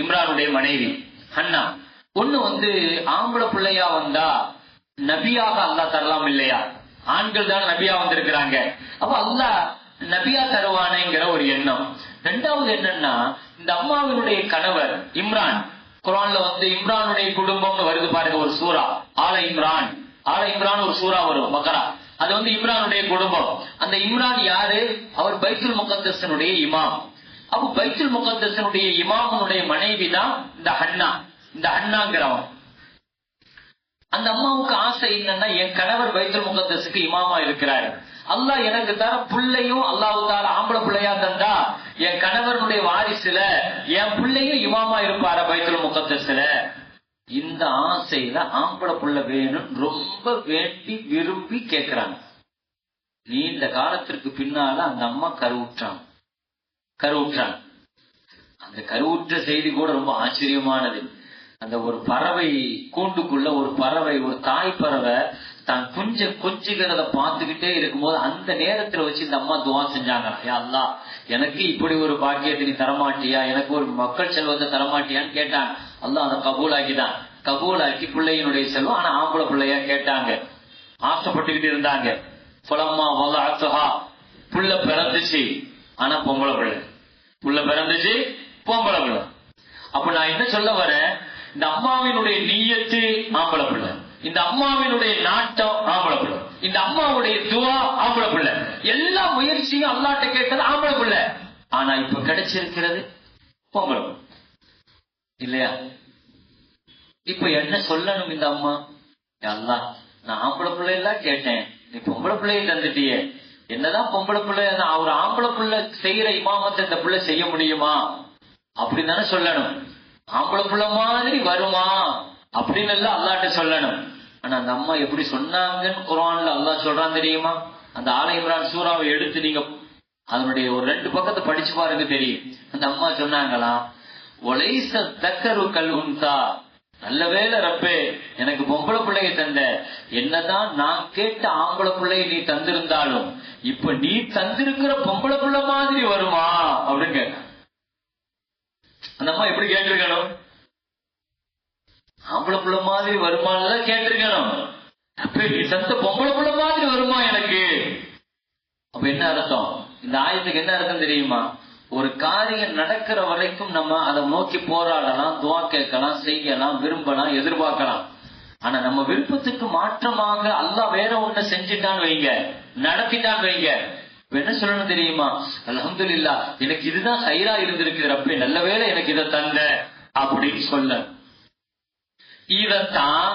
இம்ரானுடைய மனைவி ஹன்னா, ஒண்ணு ஆம்பளை பிள்ளையா வந்தா நபியாக அல்லாஹ் தரலாம் இல்லையா, ஆண்கள் தான் நபியா வந்திருக்கிறாங்க, அப்ப அல்லாஹ் நபியா தருவானேங்கிற ஒரு எண்ணம். 2வது என்னன்னா, இந்த அம்மாவினுடைய கணவர் இம்ரான், குர்ஆன்ல இம்ரானுடைய குடும்பம்னு வருது பாருங்க, ஒரு சூரா ஆல இம்ரான் ஒரு சூரா வரும் பக்ரா. அது இம்ரானுடைய குடும்பம். அந்த இம்ரான் யாரு? அவர் பைத்துல் முகத்தஸினுடைய இமாம். அப்ப பைத்துல் முகத்தஸினுடைய இமாமுடைய மனைவி தான் இந்த ஹன்னா. இந்த ஹன்னாங்கிறவன். அந்த அம்மாவுக்கு ஆசை என்னன்னா, என் கணவர் பைத்துல் முகத்தஸுக்கு இமாமா இருக்கிறாரு, அல்லாஹ் எனக்கு தர பிள்ளையும் அல்லாஹ் தால ஆம்பளை பிள்ளையா தந்தா என் கணவனுடைய வாரிசுல என் பிள்ளையும் இமாமா இருப்பார பைத்துல் முகத்தஸ்ல. இந்த ஆசையில ஆம்பளை புள்ள வேணும் ரொம்ப வேண்டி விரும்பி கேட்கிறாங்க. நீண்ட காலத்திற்கு பின்னால அந்த அம்மா கருவுற்றாங்க. அந்த கருவுற்ற செய்தி கூட ரொம்ப ஆச்சரியமானது. அந்த ஒரு பறவை கூண்டுக்குள்ள ஒரு பறவை, ஒரு தாய் பறவை தான் கொஞ்சுகிறத பார்த்துக்கிட்டே இருக்கும்போது அந்த நேரத்துல வச்சு இந்த அம்மா துவா செஞ்சாங்க, யா அல்லாஹ் எனக்கு இப்படி ஒரு பாக்கியத்தை நீ தரமாட்டியா, எனக்கு ஒரு மக்கள் செல்வத்தை தரமாட்டியான்னு கேட்டாங்க. அல்லாஹ் அதை கபூலாக்கி பிள்ளையினுடைய செல்வம், ஆனா ஆம்பளை பிள்ளையா கேட்டாங்க, ஆசைப்பட்டுக்கிட்டு இருந்தாங்க. புலம்மா வலஅத்துஹா, புள்ள பிறந்துச்சு, ஆனா பொம்பளை பிள்ளை. புள்ள பிறந்துச்சு, பொம்பளை பிள்ளை. அப்ப நான் என்ன சொல்ல வரேன், இந்த அம்மாவினுடைய நீயத்து ஆம்பளை பிள்ளை, இந்த அம்மாவினுடைய நாட்டம் ஆம்பளை பிள்ளை, இந்த அம்மாவுடைய துவா ஆம்பளை பிள்ளை, எல்லா முயற்சியும் அல்லாஹ்ட்ட கேட்டது ஆம்பளை பிள்ளை. ஆனா இப்ப கிடைச்சிருக்கிறது பொம்பளை பிள்ளை இல்லையா? இப்ப என்ன சொல்லணும் இந்த அம்மா, அல்லாஹ் நான் ஆம்பளை பிள்ளை எல்லாம் கேட்டேன், நீ பொம்பளை பிள்ளையை தந்துட்டியே, என்னதான் பொம்பளை பிள்ளை, அவர் ஆம்பளை பிள்ளை செய்யற இமாமத்தை இந்த பிள்ளை செய்ய முடியுமா அப்படின்னு தானே சொல்லணும். ஆம்பளை பிள்ளை மாதிரி வருமா அப்படின்னு எல்லாம் அல்லாஹ்ட்ட சொல்லணும். ஆனா அந்த அம்மா எப்படி சொன்னாங்கன்னு குர்ஆன்ல அல்லாஹ் சொல்றான் தெரியுமா? அந்த ஆல இம்ரான் சூராவை எடுத்து நீங்க அதனுடைய ஒரு 2 பக்கத்தை படிச்சு பாருங்க தெரியும். அந்த அம்மா சொன்னாங்களாம், ஒலைச தக்கரு கல் உன்சா, நல்ல வேளை ரப்பே எனக்கு பொம்பளை பிள்ளைய தந்த, என்னதான் நான் கேட்ட ஆம்பளை பிள்ளைய நீ தந்திருந்தாலும் இப்ப நீ தந்திருக்கிற பொம்பளை பிள்ளை மாதிரி வருமா அப்படின்னு கேட்ட. அந்த அம்மா எப்படி கேட்டிருக்கணும், ஆம்பளை பிள்ளை மாதிரி வருமானு கேட்டிருக்கணும். அப்ப நீ தந்த பொம்பளை பிள்ளை மாதிரி வருமா எனக்கு? அப்ப என்ன அர்த்தம், இந்த ஆயத்துக்கு என்ன அர்த்தம் தெரியுமா? ஒரு காரியம் நடக்கிற வரைக்கும் நம்ம அதை நோக்கி போராடலாம், துவா கேட்கலாம், செய்யலாம், விரும்பலாம், எதிர்பார்க்கலாம். ஆனா நம்ம விருப்பத்துக்கு மாற்றமாக அல்லாஹ் வேற ஒண்ணு செஞ்சுட்டான்னு வைங்க, நடத்திட்டான்னு வைங்க, என்ன சொல்லணும் தெரியுமா? அல்ஹம்துலில்லாஹ் எனக்கு இதுதான் ஹைரா இருந்திருக்கு ரப்பே, நல்ல வேளை எனக்கு இதை தந்த அப்படின்னு சொல்ல. இதத்தான்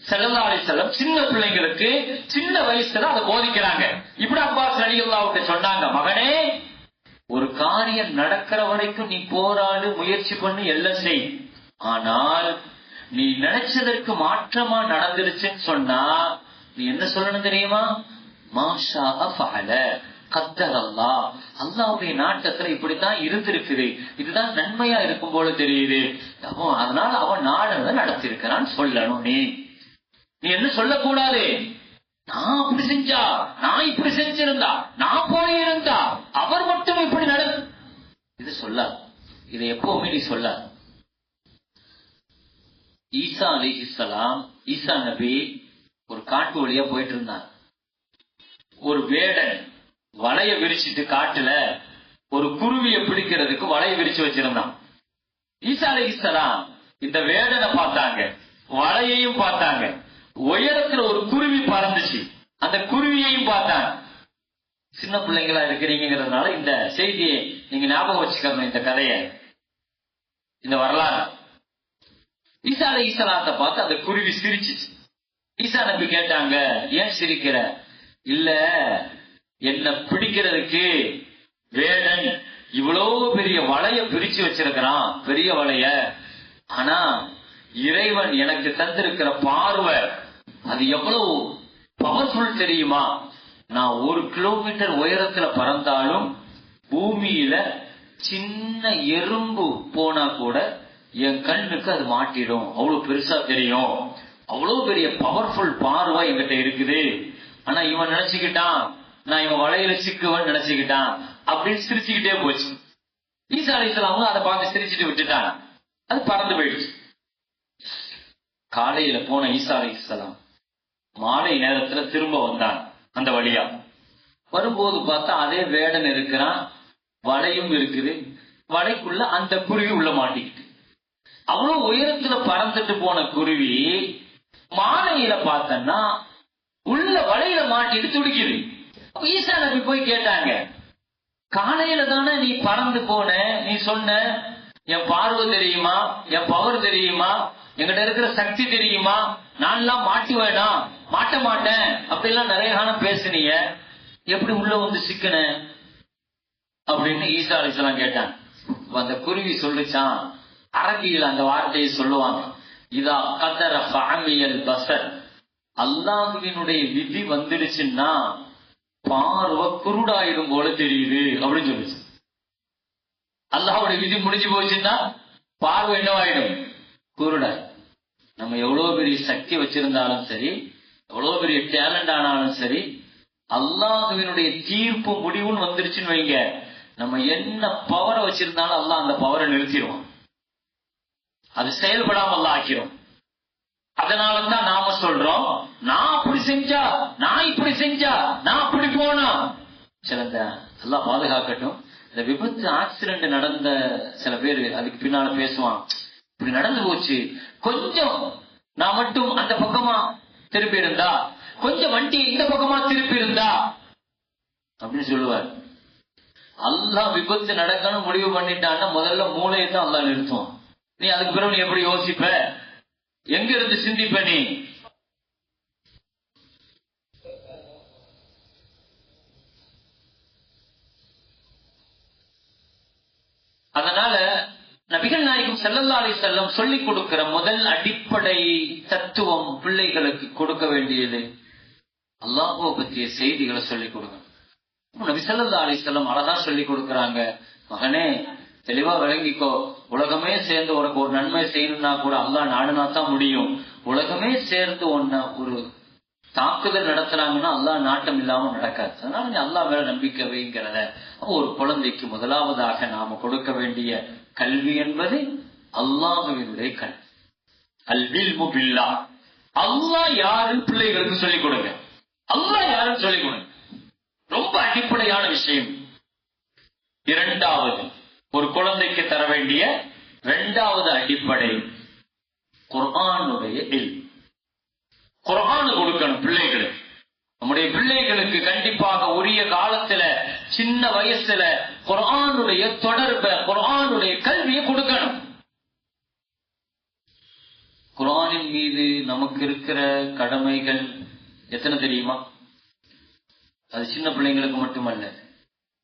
ஸல்லல்லாஹு அலைஹி வஸல்லம் சின்ன பிள்ளைங்களுக்கு சின்ன வயசுல அதை போதிக்கிறாங்க. இப்னு அப்பாஸ் ரலியல்லாஹு அன்ஹு சொன்னாங்க, மகனே ஒரு காரியம் நடக்கிற வரைக்கும் நீ போராடு, முயற்சி பண்ணி எல்லாம் செய். ஆனால் நீ நினைச்சதற்கு மாற்றமா நடந்துருச்சுன்னு சொன்னா நீ என்ன சொல்லணும் தெரியுமா? மாஷா ஃபஅல கத்தர் அல்லாஹ், அல்லாஹ்வுடைய நாட்டத்துல இப்படித்தான் இருந்திருக்குது, இதுதான் நன்மையா இருக்கும் போல தெரியுது, அதனால அவன் நாடக நடத்திருக்கிறான்னு சொல்லணும். நீ என்ன சொல்லக்கூடாது, நான் அப்படி செஞ்சா, நான் இப்படி செஞ்சிருந்தா, நான் போயிருந்தா, அவர் மட்டும் இப்படி இது சொல்லாது. இதை எப்பவுமே நீ சொல்லாது. ஈசா அலைஹிஸ்ஸலாம், ஈசா நபி ஒரு காட்டு வழியா போயிட்டு இருந்தார். ஒரு வேடன் வலைய விரிச்சிட்டு காட்டுல ஒரு குருவியை பிடிக்கிறதுக்கு வலைய விரிச்சு வச்சிருந்தான். ஈசா அலைஹிஸ்ஸலாம் இந்த வேடனை பார்த்தாங்க, வலையையும் பார்த்தாங்க, உயரத்துல ஒரு குருவி பறந்துச்சு, அந்த குருவியையும் பார்த்தாங்க. சின்ன பிள்ளைங்களா இருக்கிறீங்கிறதுனால இந்த செய்தியை நீங்க ஞாபகம் வச்சுக்கணும், இந்த கதையை, இந்த வரலாறு. ஈசா அலைஹிஸ்ஸலாத்தை பார்த்து அந்த குருவி சிரிச்சிச்சு. ஈசா நபி கேட்டாங்க, ஏன் சிரிக்கிற? இல்ல, என்ன பிடிக்கிறதுக்கு வேடன் இவ்வளவு பெரிய வலைய பிரிச்சு வச்சிருக்கிறான், பெரிய வலைய, ஆனா இறைவன் எனக்கு தந்திருக்கிற பார்வை அது எவ்வளவு பவர்ஃபுல் தெரியுமா? நான் 1 கிலோமீட்டர் உயரத்துல பறந்தாலும் பூமியில சின்ன எறும்பு போனா கூட என் கண்ணுக்கு அது மாட்டிடும், அவ்வளவு பெருசா தெரியும், அவ்வளவு பெரிய பவர்ஃபுல் பார்வை என்கிட்ட இருக்குது. ஆனா இவன் நினைச்சுக்கிட்டான் நான் இவன் வலையில சிக்குவன் நினைச்சுக்கிட்டான், அப்படின்னு சிரிச்சுக்கிட்டே போச்சு. ஈசா அலைஹிஸ்ஸலாம் அதை பார்த்து சிரிச்சுட்டு விட்டுட்டான், அது பறந்து போயிடுச்சு. காலையில போன ஈசா அலைஹிஸ்ஸலாம் மாலை நேரத்துல திரும்ப வந்தான். அந்த வழியா வரும்போது பார்த்தா அதே வேடன் இருக்கிறான், வலையும் இருக்குது, வலைக்குள்ள அந்த குருவி உள்ள மாட்டிக்கிட்டு. அவ்வளவு உயரத்துல பறந்துட்டு போன குருவி மாலையில பார்த்தன்னா உள்ள வலையில மாட்டிட்டு துடிக்குது. ஈசா நபி போய் கேட்டாங்க, காலையில தானே நீ பறந்து போன, நீ சொன்ன என் பார்வை தெரியுமா, என் பவர் தெரியுமா, எங்கிட்ட இருக்கிற சக்தி தெரியுமா, நான் எல்லாம் மாட்டுவேனா, மாட்ட மாட்டேன் அப்படிலாம் நிறைய காலம் பேசுனீங்க, எப்படி உள்ள வந்து சிக்கன அப்படின்னு ஈசா அலைஹிஸ்ஸலாம் கேட்டாங்க. அந்த குருவி சொல்லுச்சான், அரபியில் அந்த வார்த்தையை சொல்லுவாங்க, இதா கதர ஃபஅமியல் பஸர், அல்லாஹ்வினுடைய விதி வந்துடுச்சுன்னா பார்வை குருடாயிடும் போல தெரியுது அப்படின்னு சொல்லுச்சு. அல்லாஹ்வுடைய விதி முடிஞ்சு போச்சுன்னா பார்வை என்னவாயிடும்? குருடாய். நம்ம எவ்வளவு பெரிய சக்தி வச்சிருந்தாலும் சரி, எவ்வளவு பெரிய டேலண்ட் ஆனாலும் சரி, அல்லாஹ்வினுடைய தீர்ப்பு முடிவுன்னு வந்துருச்சுன்னு வைங்க, நம்ம என்ன பவரை வச்சிருந்தாலும் அல்லாஹ் அந்த பவரை நிறுத்திடுவோம். அது செயல்படாம அல்லாஹ் ஆக்கிறோம். அதனாலதான் நாம சொல்றோம், நான் அப்படி செஞ்சா, நான் இப்படி செஞ்சா, நான் அப்படி போனா. சில அல்லாஹ் பாதுகாக்கட்டும், இந்த விபத்து ஆக்சிடென்ட் நடந்த சில பேர் அதுக்கு பின்னால பேசுவான், இப்படி நடந்து போச்சு, கொஞ்சம் நான் மட்டும் அந்த பக்கமா திருப்பி இருந்தா, கொஞ்சம் வண்டி இந்த பக்கமா திருப்பி இருந்தா அப்படின்னு சொல்லுவார். அல்லாஹ் விபத்து நடக்கணும் முடிவு பண்ணிட்டான்னா முதல்ல மூளையை தான் அல்லாஹ் நிறுத்தும். நீ அதுக்கு பிறகு நீ எப்படி யோசிப்ப, எங்க இருந்து சிந்திப்ப நீ? அதனால நபிகள் நாயகம் ஸல்லல்லாஹு அலைஹி வஸல்லம் சொல்லிக் கொடுக்கிற முதல் அடிப்படை தத்துவம் பிள்ளைகளுக்கு கொடுக்க வேண்டியது அல்லாஹ்வை பற்றிய செய்திகளை சொல்லிக் கொடுங்க. நபி ஸல்லல்லாஹு அலைஹி வஸல்லம் அழகா சொல்லிக் கொடுக்கறாங்க, மகனே தெளிவா விளங்கிக்கோ, உலகமே சேர்ந்து உனக்கு ஒரு நன்மை செய்யணும்னா கூட அல்லாஹ் நாடுனா தான் முடியும். உலகமே சேர்ந்து ஒன்ன ஒரு தாக்குதல் நடத்துறாங்கன்னா அல்லாஹ் நாட்டம் இல்லாம நடக்காது. அதனால நீ அல்லாஹ் மேல நம்பிக்கை வைங்கிறத ஒரு குழந்தைக்கு முதலாவதாக நாம கொடுக்க வேண்டிய கல்வி என்பது அல்லாஹ்வினுடைய கல்வி. அல்இல்மு பில்லாஹ், அல்லாஹ் யாருன்னு பிள்ளைகளுக்கு சொல்லிக் கொடுங்க. அல்லாஹ் யாருன்னு சொல்லிக் கொடுங்க, ரொம்ப அடிப்படையான விஷயம். இரண்டாவது, ஒரு குழந்தைக்கு தர வேண்டிய இரண்டாவது அடிப்படை குர்ஆனுடைய இல்ம். குர்ஆன் கொடுக்கணும் பிள்ளைகளுக்கு. நம்முடைய பிள்ளைகளுக்கு கண்டிப்பாக உரிய காலத்துல சின்ன வயசுல குர்ஆனுடைய தொடர்பை, குர்ஆனுடைய கல்வியை கொடுக்கணும். குர்ஆனின் மீது நமக்கு இருக்கிற கடமைகள் எத்தனை தெரியுமா? அது சின்ன பிள்ளைங்களுக்கு மட்டுமல்ல,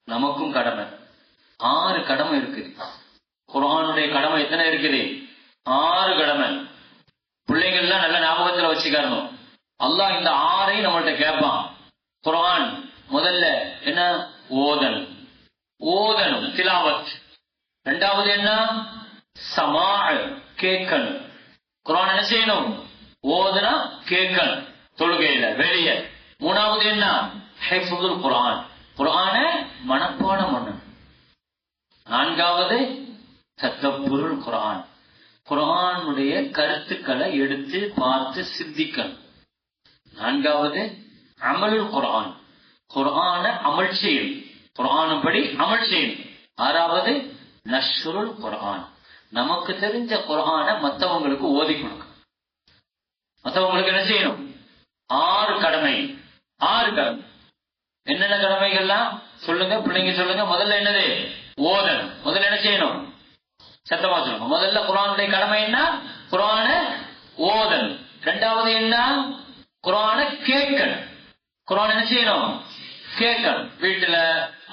நமக்கும் கடமை. 6 கடமை இருக்குது. குர்ஆனுடைய கடமை எத்தனை இருக்குது? 6 கடமை. பிள்ளைகள்லாம் நல்ல ஞாபகத்துல வச்சுக்கணும். அல்லாஹ் இந்த 6ஐயும் நம்மள்ட்ட கேட்பான். குர்ஆன் முதல்ல என்ன? ஓதணும், ஓதணும், திலாவத். இரண்டாவது என்ன? சமா, கேட்கணும். குர்ஆன் என்ன செய்யணும்? ஓதுனா கேட்கணும், தொழுகையில வெளியே. மூணாவது என்ன? ஹிஃபுல் குர்ஆன், குர்ஆனை மனப்பாடம் பண்ணணும். நான்காவது ததப்புருல் குர்ஆன், குர்ஆனுடைய கருத்துக்களை எடுத்து பார்த்து சிந்திக்கணும். நான்காவது அமலுல் குர்ஆன், குர்ஆனை அமல் செய்யணும், குர்ஆன் படி அமல் செய்யணும். ஆறாவது நஷ்ருல் குர்ஆன், நமக்கு தெரிஞ்ச குர்ஆனை மற்றவங்களுக்கு ஓதி கொடுக்கணும். மற்றவங்களுக்கு என்ன செய்யணும்? 6 கடமை. 6 கடமை. என்னென்ன கடமைகள்லாம் சொல்லுங்க பிள்ளைங்க, சொல்லுங்க. முதல்ல என்னது? ஓதணும். முதல்ல என்ன செய்யணும்? சத்தமா சொல்லுங்க. முதல்ல குர்ஆனுடைய கடமை என்ன? குர்ஆனை ஓதணும். இரண்டாவது என்ன? குர்ஆனை கேட்கணும். குர்ஆன் என்ன செய்யணும்? கேட்கணும். வீட்டுல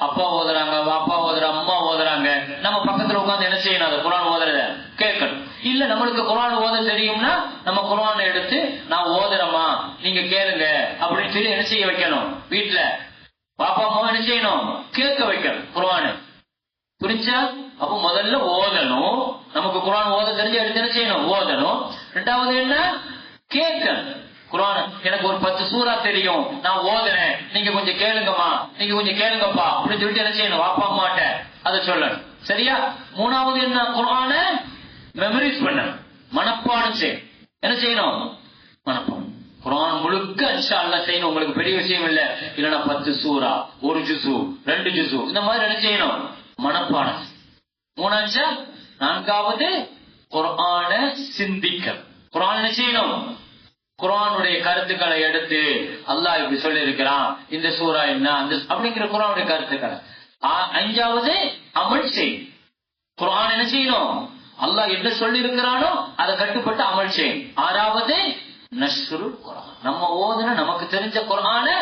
அப்பா ஓதுறாங்க, அப்பா ஓதுற, அம்மா ஓதுறாங்க, நம்ம பக்கத்துல உட்கார்ந்து என்ன செய்யணும்? அது குர்ஆன் ஓதுறத கேட்கணும். இல்ல நம்மளுக்கு குர்ஆன் ஓத தெரியும்னா நம்ம குர்ஆனை எடுத்து நான் ஓதுறமா நீங்க கேளுங்க அப்படின்னு சொல்லி என்ன செய்ய வைக்கணும்? வீட்டுல பாப்பா அம்மா என்ன செய்யணும்? கேட்க வைக்கணும் குர்ஆனை. புரிஞ்சா? அப்ப முதல்ல ஓதணும். நமக்கு குர்ஆன் ஓத தெரிஞ்ச எடுத்து என்ன செய்யணும்? ஓதணும். ரெண்டாவது என்ன? கேட்கணும். குர்ஆன் எனக்கு ஒரு 10 சூரா தெரியும், நான் ஓதுறேன், நீங்க கொஞ்சம் கேளுங்கம்மா, நீங்க கொஞ்சம் கேளுங்கப்பா அப்படின்னு சொல்லிட்டு என்ன செய்யணும்? வாப்பா அம்மாட்ட அதை சொல்லணும். சரியா? மூணாவது என்ன? குர்ஆனை மெமரைஸ் பண்ணணும், மனப்பாடம் செய்யணும். என்ன செய்யணும்? மனப்பாடம். குர்ஆன் முழுக்க இன்ஷா அல்லாஹ் செய்யணும். உங்களுக்கு பெரிய விஷயம் இல்ல, இல்லன்னா 10 சூரா, 1 ஜுஸு, 2 ஜுஸு, இந்த மாதிரி என்ன செய்யணும்? மனப்பாடம். மூணாச்சா? நான்காவது குர்ஆனை சிந்திக்க. குர்ஆன் என்ன செய்யணும்? குர்ஆனுடைய கருத்துக்களை எடுத்து அல்லாஹ் இப்படி சொல்லி இருக்கிறான், இந்த சூரா என்ன அந்த அப்படிங்கிற குர்ஆனுடைய கருத்துக்களை. அஞ்சாவது அமல் செய்யும். குர்ஆன் என்ன செய்யணும்? அல்லாஹ் என்ன சொல்லி இருக்கிறானோ அதை கட்டுப்பட்டு அமல் செய்யும். ஆறாவது நஷ்ருல் குர்ஆன், நம்ம ஓதுன நமக்கு தெரிஞ்ச குர்ஆனை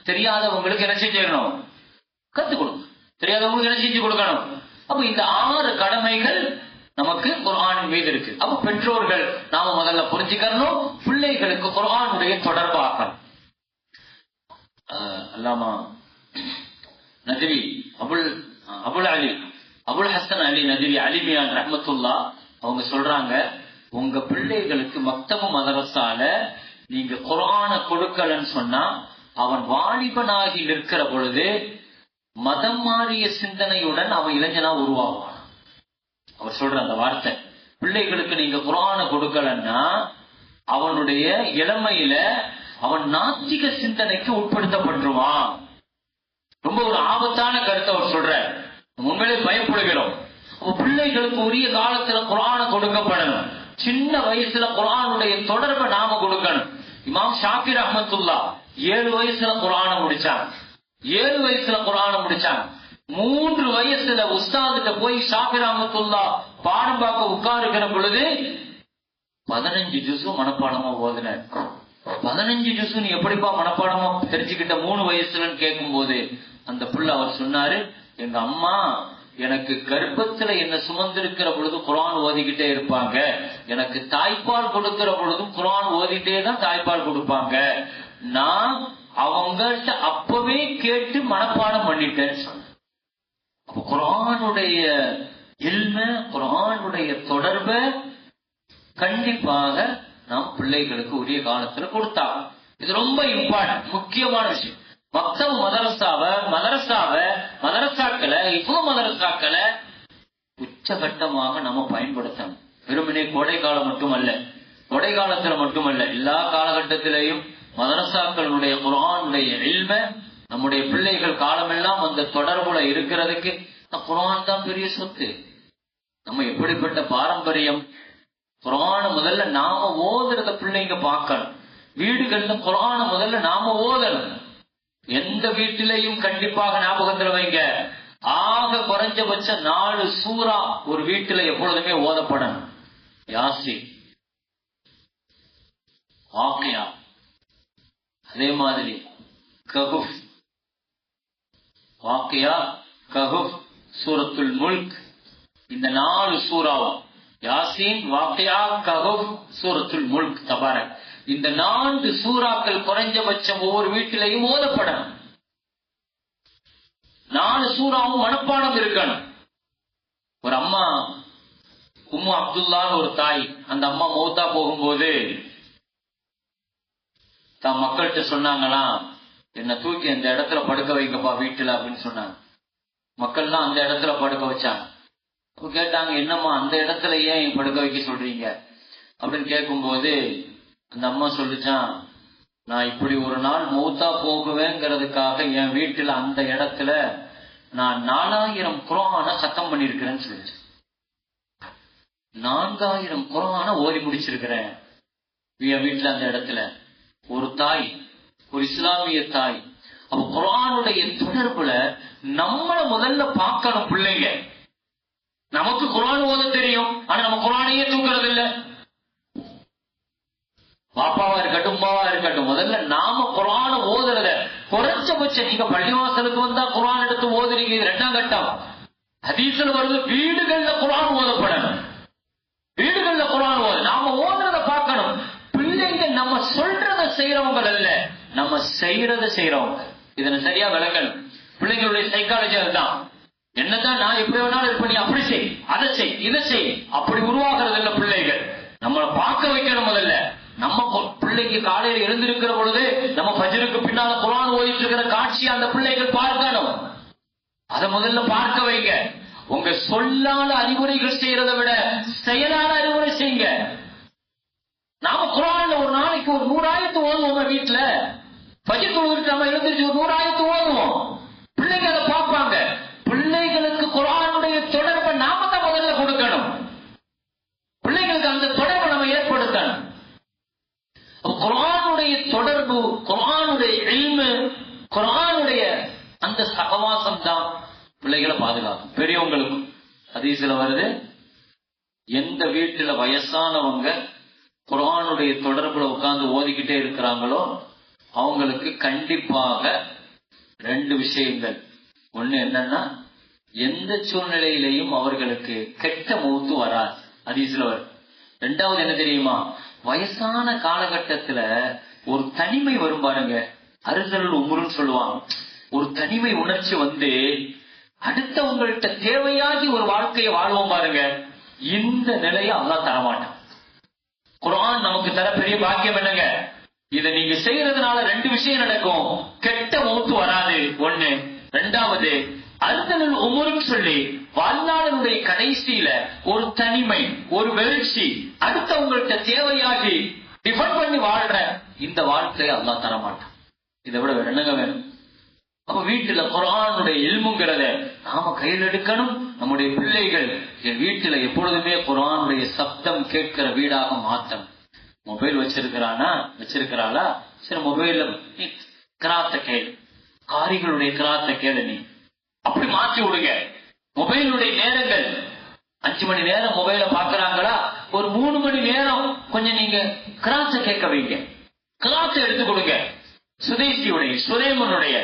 தெரியாதவங்களுக்கு என்ன செஞ்சிடணும்? கத்துக் கொடுக்கணும். தெரியாதவங்களுக்கு என்ன செஞ்சு கொடுக்கணும்? அப்ப இந்த 6 கடமைகள் நமக்கு குர்ஆனின் மீது இருக்கு. அப்ப பெற்றோர்கள் நாம முதல்ல புரிஞ்சுக்கணும், பிள்ளைகளுக்கு குர்ஆனுடைய தொடர்பாக்கணும். அல்லாமா நஜ்வி அபுல் ஹசன் அலி நஜ்வி அலிமியான் ரஹ்மத்துல்லா அவங்க சொல்றாங்க, உங்க பிள்ளைகளுக்கு மக்தபு மதரசால நீங்க குர்ஆனை கொடுக்கலன்னு சொன்னா அவன் வாலிபனாகி நிற்கிற பொழுது மதம் மாறிய சிந்தனையுடன் அவன் இளைஞனா உருவாகுவான். அவர் சொல்ற அந்த வார்த்தை, பிள்ளைகளுக்கு நீங்க குர்ஆனை கொடுக்கலன்னா அவனுடைய இளமையில அவன் நாத்திக சிந்தனைக்கு உட்படுத்தப்பட்டுருவான். ரொம்ப ஒரு ஆபத்தான கருத்தை அவர் சொல்ற. உண்மையிலே பயப்படுகிறோம். பிள்ளைகளுக்கு உரிய காலத்துல குர்ஆனை கொடுக்கப்படணும். சின்ன வயசுல குர்ஆனுடைய தொடர்பை நாம கொடுக்கணும். இமாம் ஷாஃபி ரஹ்மத்துல்லா 7 வயசுல குர்ஆனை முடிச்சாங்க. 7 வயசுல குர்ஆனை முடிச்சாங்க. 3 வயசுல உஸ்தாதுட்ட போய் ஷாஃபி ரஹ்மத்துல்லா பாடம் பார்க்க உட்காருகிற பொழுது 15 ஜுஸு மனப்பாடமா ஓதுனார். 15 ஜுஸு நீ எப்படிப்பா மனப்பாடமா தெரிஞ்சுக்கிட்ட 3 வயசுலன்னு கேட்கும் போது அந்த புள்ள அவர் சொன்னாரு, எங்க அம்மா எனக்கு கர்ப்பத்துல என்ன சுமந்திருக்கிற பொழுது குர்ஆன் ஓதிக்கிட்டே இருப்பாங்க, எனக்கு தாய்ப்பால் கொடுக்கிற பொழுதும் குர்ஆன் ஓதிட்டே தான் தாய்ப்பால் கொடுப்பாங்க, நான் அவங்கள்ட்ட அப்பவே கேட்டு மனப்பாடம் பண்ணிட்டேன்னு சொன்ன. குர்ஆனுடைய இல்ம, குர்ஆனுடைய தொடர்பை கண்டிப்பாக நாம் பிள்ளைகளுக்கு உரிய காலத்துல கொடுத்தாங்க. இது ரொம்ப இம்பார்ட்டன்ட், முக்கியமான விஷயம். மக்தப் மதரசாக்களை இவ்வளவு மதரசாக்களை உச்சகட்டமாக நம்ம பயன்படுத்தணும். வெறுமனே கோடை காலம் மட்டுமல்ல, கோடை காலத்துல மட்டுமல்ல, எல்லா காலகட்டத்திலையும் மதரசாக்களுடைய குர்ஆனுடைய இல்ம நம்முடைய பிள்ளைகள் காலமெல்லாம் அந்த தொடர்புல இருக்கிறதுக்கு குர்ஆன் தான் பெரிய சொத்து. நம்ம எப்படிப்பட்ட பாரம்பரியம். குர்ஆனை முதல்ல நாம ஓதுறத பிள்ளைங்க பார்க்கணும். வீடுகள்ல குர்ஆனை முதல்ல நாம ஓதணும். எந்த வீட்டிலையும் கண்டிப்பாக ஞாபகத்துல வைங்க, ஆக குறைஞ்சபட்ச 4 சூரா ஒரு வீட்டுல எப்பொழுதுமே ஓதப்படணும். யாசீன், வாக்கியா, அதே மாதிரி கஹுஃப், வாக்கியா, கஹுஃப், சூரத்துல் முல்க், இந்த 4 சூறாவும் யாசீன், வாக்கியா, கஹுஃப், சூரத்துல் முல்க், தபாரக், இந்த 4 சூறாக்கள் குறைஞ்சபட்சம் ஒவ்வொரு வீட்டிலையும் ஓதப்படணும். 4 சூறாவும் மனப்பாடம் இருக்கணும். ஒரு அம்மா உம்மு அப்துல்லான்னு ஒரு தாய், அந்த அம்மா மௌத்தா போகும்போது தான் மக்கள்கிட்ட சொன்னாங்களாம், என்ன தூக்கி அந்த இடத்துல படுக்க வைக்கப்பா வீட்டுல அப்படின்னு சொன்னாங்க. மக்கள்லாம் அந்த இடத்துல படுக்க வச்சாங்க. கேட்டாங்க, என்னம்மா அந்த இடத்துல ஏன் படுக்க வைக்க சொல்றீங்க அப்படின்னு கேட்கும்போது அந்த அம்மா சொல்லிச்சான், நான் இப்படி ஒரு நாள் மௌத்தா போகுவேங்கிறதுக்காக என் வீட்டுல அந்த இடத்துல நான் 4000 குர்ஆனை சத்தம் பண்ணிருக்கிறேன்னு சொல்லிச்சு. 4000 குர்ஆனை ஓதி முடிச்சிருக்கிறேன் என் வீட்டுல அந்த இடத்துல. ஒரு தாய், ஒரு இஸ்லாமிய தாய். அப்ப குர்ஆனுடைய தொடர்புல நம்மள முதல்ல பார்க்கணும் பிள்ளைங்க. நமக்கு குர்ஆன் ஓத தெரியும், ஆனா நம்ம குர்ஆனையே தூக்குறது இல்ல. பாப்பாவா இருக்கட்டும், உமாவா இருக்கட்டும், முதல்ல நாம குர்ஆனை ஓதுறத குறைஞ்சபட்சம் நீங்க பள்ளிவாசலுக்கு வந்தா குர்ஆன் எடுத்து ஓதுறீங்க, இது 2ஆம் கட்டம். ஹதீஸ்ல வருது, வீடுகள்ல குர்ஆன் ஓதப்படணும். வீடுகள்ல குர்ஆன் ஓது, நாம ஓதுறத பார்க்கணும். பிள்ளைங்க நம்ம சொல்றத செய்யறவங்க அல்ல, நம்ம செய்யறத செய்யறவங்க. இதனை சரியா விளக்கணும். பிள்ளைங்களுடைய சைக்காலஜி அதுதான். என்னதான் நான் எப்படி வேணாலும் இருப்ப, நீ அப்படி செய், அதை செய், இதை செய், அப்படி உருவாகிறது இல்ல பிள்ளைகள். நம்மளை பார்க்க வைக்கணும் முதல்ல. நம்ம பிள்ளைக்கு காலையில எழுந்திருக்கிற பொழுது நம்ம ஃபஜ்ருக்கு பின்னால குர்ஆன் ஓதிட்டு இருக்கிற காட்சி அந்த பிள்ளைகள் பார்க்கணும். அதை முதல்ல பார்க்க வைங்க. உங்க சொல்லால அறிவுரைகள் செய்யறதை விட செயலான அறிவுரை செய்யுங்க. நாம குர்ஆன்ல ஒரு நாளைக்கு ஒரு 100 ஆயத்து ஓதுவோம். வீட்டுல ஃபஜ்ர் தொழுதுட்டு நம்ம எழுந்திருச்சு ஒரு 100 ஆயத்து ஓதுவோம். பிள்ளைங்க அதை பார்ப்பாங்க. பிள்ளைகளுக்கு குர்ஆனுடைய தொடர்பை நாம தான் முதல்ல கொடுக்கணும். பிள்ளைகளுக்கு அந்த தொடர்பை நம்ம ஏற்படுத்தணும். குர்ஆனுடைய தொடர்பு, குர்ஆனுடைய இல்மு, குர்ஆனுடைய அந்த சகவாசம் தான் பிள்ளைகளை பாதுகாக்கும். பெரியவங்களுக்கும் ஹதீஸ்ல வருது, எந்த வீட்டுல வயசானவங்க குர்ஆனுடைய தொடர்புல உட்கார்ந்து ஓதிக்கிட்டே இருக்கிறாங்களோ அவங்களுக்கு கண்டிப்பாக 2 விஷயங்கள். ஒண்ணு என்னன்னா, எந்த சூழ்நிலையிலையும் அவர்களுக்கு கெட்ட மௌத்து வராது, ஹதீஸ்ல வரும். 2வது என்ன தெரியுமா, வயசான காலகட்டத்துல ஒரு தனிமை வரும் பாருங்க, அறுதல் உமுருன்னு சொல்லுவாங்க. ஒரு தனிமை உணர்ச்சி வந்து அடுத்தவங்கள்ட்ட தேவையாகி ஒரு வாழ்க்கையை வாழ்வோம் பாருங்க, இந்த நிலையை அல்லாஹ் தரமாட்டான். குர்ஆன் நமக்கு தர பெரிய பாக்கியம் என்னங்க, இதை நீங்க செய்யறதுனால 2 விஷயம் நடக்கும். கெட்ட மௌத்து வராது, 1. 2வது அறுதல் உமுருன்னு சொல்லி வாழ்நாளுடைய கடைசியில ஒரு தனிமை, ஒரு வெழ்ச்சி, அடுத்தவங்கள்ட்ட தேவையாகி டிஃபெண்ட் பண்ணி வாழ்ற இந்த வாழ்க்கையை அல்லாஹ் தரமாட்டான். இதை விட வேற என்னங்க வேணும்? அப்ப வீட்டுல குர்ஆனுடைய இல்முங்கிறத நாம கையில் எடுக்கணும். நம்முடைய பிள்ளைகள் என் வீட்டுல எப்பொழுதுமே குர்ஆனுடைய சப்தம் கேட்கிற வீடாக மாத்தணும். மொபைல் வச்சிருக்கிறாளா, சரி மொபைல்ல கிராத்த கேளு, காரிகளுடைய கிராத்த கேளு, நீ அப்படி மாற்றி விடுங்க. மொபைலுடைய நேரங்கள் 5 மணி நேரம் மொபைல பாக்குறாங்களா, ஒரு 3 மணி நேரம் கொஞ்சம் நீங்க கிராத்த கேட்க வைங்க, கிராத்த எடுத்து கொடுங்க. சுதேசியுடைய, சுரேமனுடைய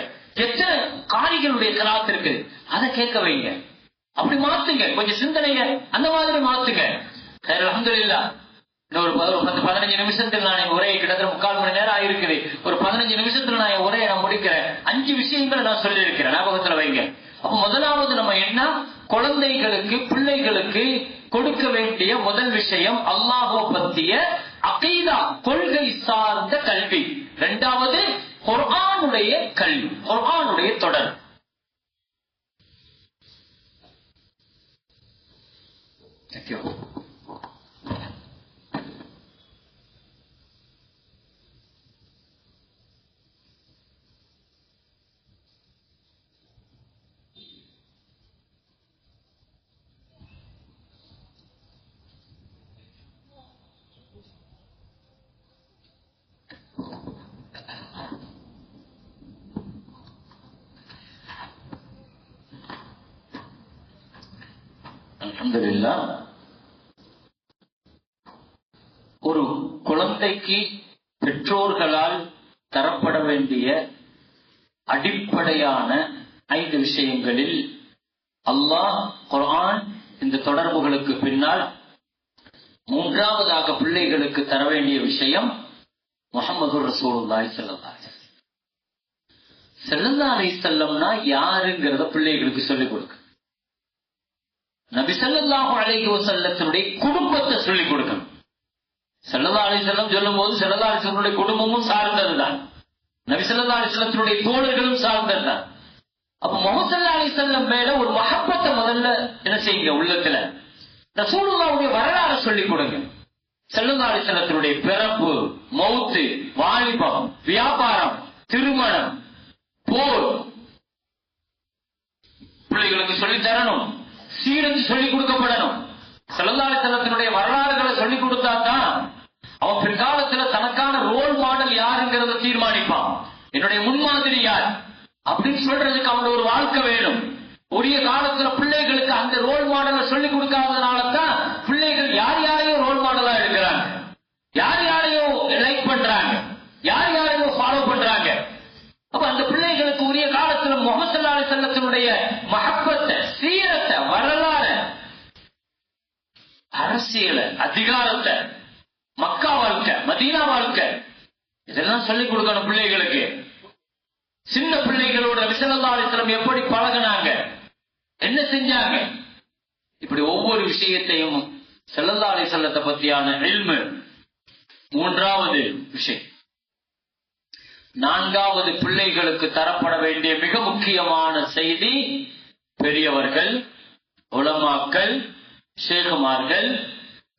எத்தனை காரிகளுடைய கிராத் இருக்கு, அதை கேட்க வைங்க. அப்படி மாத்துங்க, கொஞ்சம் சிந்தனைய அந்த மாதிரி மாத்துங்க. அல்ஹம்துலில்லாஹ். இன்னொரு 10-15 நிமிஷத்துல நான் என் உரையை, கிட்டத்தட்ட 3/4 மணி நேரம் ஆயிருக்குது, ஒரு 15 நிமிஷத்துல நான் என் உரையை நான் முடிக்கிறேன். 5 விஷயங்களை நான் சொல்லி இருக்கிறேன், ஞாபகத்துல வைங்க. அப்ப முதலாவது நம்ம என்ன, குழந்தைகளுக்கு பிள்ளைகளுக்கு கொடுக்க வேண்டிய முதல் விஷயம் அல்லாஹ்வை பத்திய அகீதா, கொள்கை சார்ந்த கல்வி. 2வது குர்ஆனுடைய கல்வி, குர்ஆனுடைய தொடர். அல்ஹம்துலில்லாஹ். ஒரு குழந்தைக்கு பெற்றோர்களால் தரப்பட வேண்டிய அடிப்படையான 5 விஷயங்களில் அல்லாஹ் குர்ஆன் இந்த தொடர்புகளுக்கு பின்னால் 3வதாக பிள்ளைகளுக்கு தர வேண்டிய விஷயம் முஹம்மது ரசூலுல்லாஹி ஸல்லல்லாஹு அலைஹி வஸல்லம். ஸல்லல்லாஹு அலைஹி வஸல்லம்னா யாருங்கிறத பிள்ளைகளுக்கு சொல்லிக் கொடுக்க, நபி ஸல்லல்லாஹு அலைஹி வஸல்லத்தினுடைய குடும்பத்தை சொல்லிக் கொடுக்கணும். ஸல்லல்லாஹு அலைஹி வஸல்லம் சொல்லும் போது ஸல்லல்லாஹு அலைஹி வஸல்லமுடைய குடும்பமும் சார்ந்ததுதான், நபி ஸல்லல்லாஹு அலைஹி வஸல்லத்தினுடைய தோழர்களும் சார்ந்ததுதான். அப்ப முஹம்மது ஸல்லல்லாஹு அலைஹி வஸல்லம் மேல ஒரு மஹப்பத்தை முதல்ல என்ன செய்யுங்க, உள்ளத்துல ரசூலுல்லாஹ்வுடைய வரலாறு சொல்லிக் கொடுங்க. ஸல்லல்லாஹு அலைஹி வஸல்லத்தினுடைய பிறப்பு, மௌத்து, வாலிபம், வியாபாரம், திருமணம், போர் பிள்ளைகளுக்கு சொல்லி தரணும். சீரத்து சொல்லிக் கொடுக்கப்படணும். ஸல்லல்லாஹு அலைஹி வஸல்லத்தினுடைய வரலாறுகளை சொல்லிக் கொடுத்தாதான் அவன் பிற்காலத்துல தனக்கான ரோல் மாடல் யாருங்கிறத தீர்மானிப்பான். என்னுடைய முன்மாதிரி யார் அப்படின்னு சொல்றதுக்கு அவனோட ஒரு வாழ்க்கை வேணும். உரிய காலத்துல பிள்ளைகளுக்கு அந்த ரோல் மாடலை சொல்லிக் கொடுக்காதனால தான் பிள்ளைகள் யார் யாரையும் ரோல் மாடலா எடுக்கிறாங்க, யார் யாரையும் லைக் பண்றாங்க, யார் யாரையும் ஃபாலோ பண்றாங்க. அப்ப அந்த பிள்ளைகளுக்கு உரிய காலத்துல முஹம்மது ஸல்லல்லாஹு அலைஹி வஸல்லத்தினுடைய மஹப்பத்தை, சீரத்தை, வரலாறு, அரசியல், அதிகாரத்தை, மக்கா வாழ்க்கை, மதீனா வாழ்க்கை, இதெல்லாம் சொல்லிக் கொடுக்கணும் பிள்ளைகளுக்கு. சின்ன பிள்ளைகளோட நபி ஸல்லல்லாஹு அலைஹி வஸல்லம் எப்படி பழகுனாங்க, என்ன செஞ்சாங்க, இப்படி ஒவ்வொரு விஷயத்தையும் ஸல்லல்லாஹு அலைஹி வஸல்லத்தை பத்தியான இல்மு 3வது விஷயம். 4வது பிள்ளைகளுக்கு தரப்பட வேண்டிய மிக முக்கியமான செய்தி, பெரியவர்கள், உலமாக்கள், ஷேகுமார்கள்,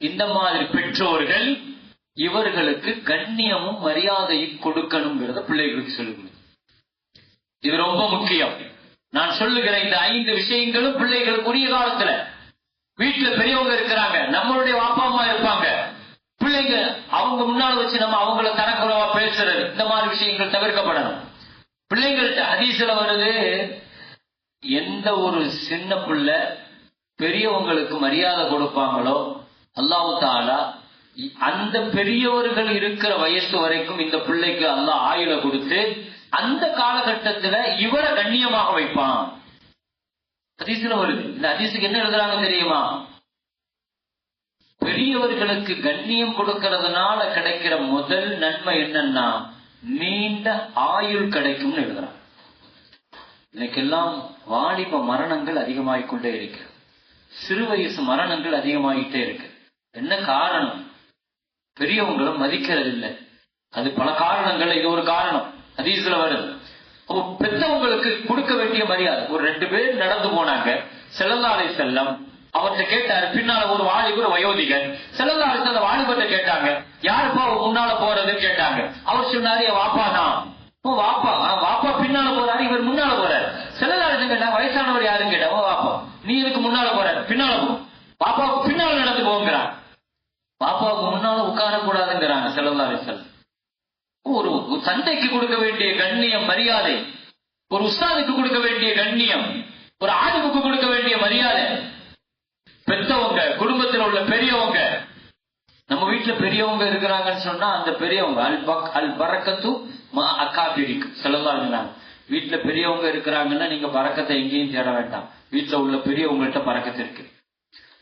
இந்த மாதிரி பெற்றோர்கள், இவர்களுக்கு கண்ணியமும் மரியாதையும் கொடுக்கணுங்கிறத பிள்ளைகளுக்கு சொல்லுங்க. இது ரொம்ப முக்கியம். நான் சொல்லுகிற இந்த 5 விஷயங்களும் பிள்ளைகளுக்கு உரிய காலத்துல வீட்டுல பெரியவங்க இருக்கிறாங்க, நம்மளுடைய அப்பா அம்மா இருப்பாங்க, பிள்ளைங்க அவங்க முன்னால வச்சு நம்ம அவங்கள தரக்குறவா பேசுறது, இந்த மாதிரி விஷயங்கள் தவிர்க்கப்படணும். பிள்ளைங்கள்ட்ட ஹதீஸ்ல வருது, எந்த ஒரு சின்ன பிள்ளை பெரியவங்களுக்கு மரியாதை கொடுப்பாங்களோ அல்லாஹ் தஆலா அந்த பெரியவர்கள் இருக்கிற வயசு வரைக்கும் இந்த பிள்ளைக்கு அல்லாஹ் ஆயுள கொடுத்து அந்த காலகட்டத்துல இவரை கண்ணியமாக வைப்பான். ஹதீஸ்ல வருது. இந்த ஹதீஸுக்கு என்ன எழுதுறாங்க தெரியுமா? பெரியவர்களுக்கு கண்ணியம் கொடுக்கறதுனால கிடைக்கிற முதல் நன்மை என்னன்னா நீண்ட ஆயுள் கிடைக்கும்னு எழுதுறாங்க. இன்னைக்கெல்லாம் வாலிப மரணங்கள் அதிகமாகிக்கொண்டே இருக்கு. சிறு வயசு மரணங்கள் அதிகமாகிட்டே இருக்கு. என்ன காரணம்? பெரியவங்களும் மதிக்கிறது இல்லை. அது பல காரணங்கள், இது ஒரு காரணம். ஹதீஸ்ல வருது. அப்போ பெற்றவங்களுக்கு கொடுக்க வேண்டிய மரியாதை. ஒரு 2 பேர் நடந்து போனாங்க. ஸல்லல்லாஹு அலைஹி வஸல்லம் அவர்கிட்ட கேட்டாரு. பின்னால ஒரு வாலிபர் வயோதிகர். ஸல்லல்லாஹு அலைஹி வஸல்லம் வாலிபர்கிட்ட கேட்டாங்க, யாருப்பா முன்னால போறதுன்னு கேட்டாங்க. அவர் சொன்னாரு, வாப்பா தான். வாப்பா வாப்பா பின்னால போறாரு, இவர் முன்னால போறாரு. ஸல்லல்லாஹு அலைஹி வஸல்லம் வயசானவர் யாருன்னு கேட்டா, வாப்பா நீ இதுக்கு முன்னால போறாரு, பின்னால போ. பாப்பாவுக்கு பின்னால நடந்து போங்கிறாங்க. பாப்பாவுக்கு முன்னால உட்காரக்கூடாதுங்கிறாங்க ஸல்லல்லாஹு அலைஹி வஸல்லம். ஒரு தந்தைக்கு கொடுக்க வேண்டிய கண்ணியம் மரியாதை, ஒரு உஸ்தாதுக்கு கொடுக்க வேண்டிய கண்ணியம், ஒரு ஆளுக்கு கொடுக்க வேண்டிய மரியாதை, பெத்தவங்க குடும்பத்தில் உள்ள பெரியவங்க. நம்ம வீட்டுல பெரியவங்க இருக்கிறாங்கன்னு சொன்னா அந்த பெரியவங்க அல் பரக்கத்து அக்காபிரிக்கு ஸல்லல்லாஹு. வீட்டுல பெரியவங்க இருக்கிறாங்கன்னா நீங்க பரக்கத்தை எங்கேயும் தேட வேண்டாம். வீட்டுல உள்ள பெரியவங்கள்ட்ட பரக்கத்து இருக்கு.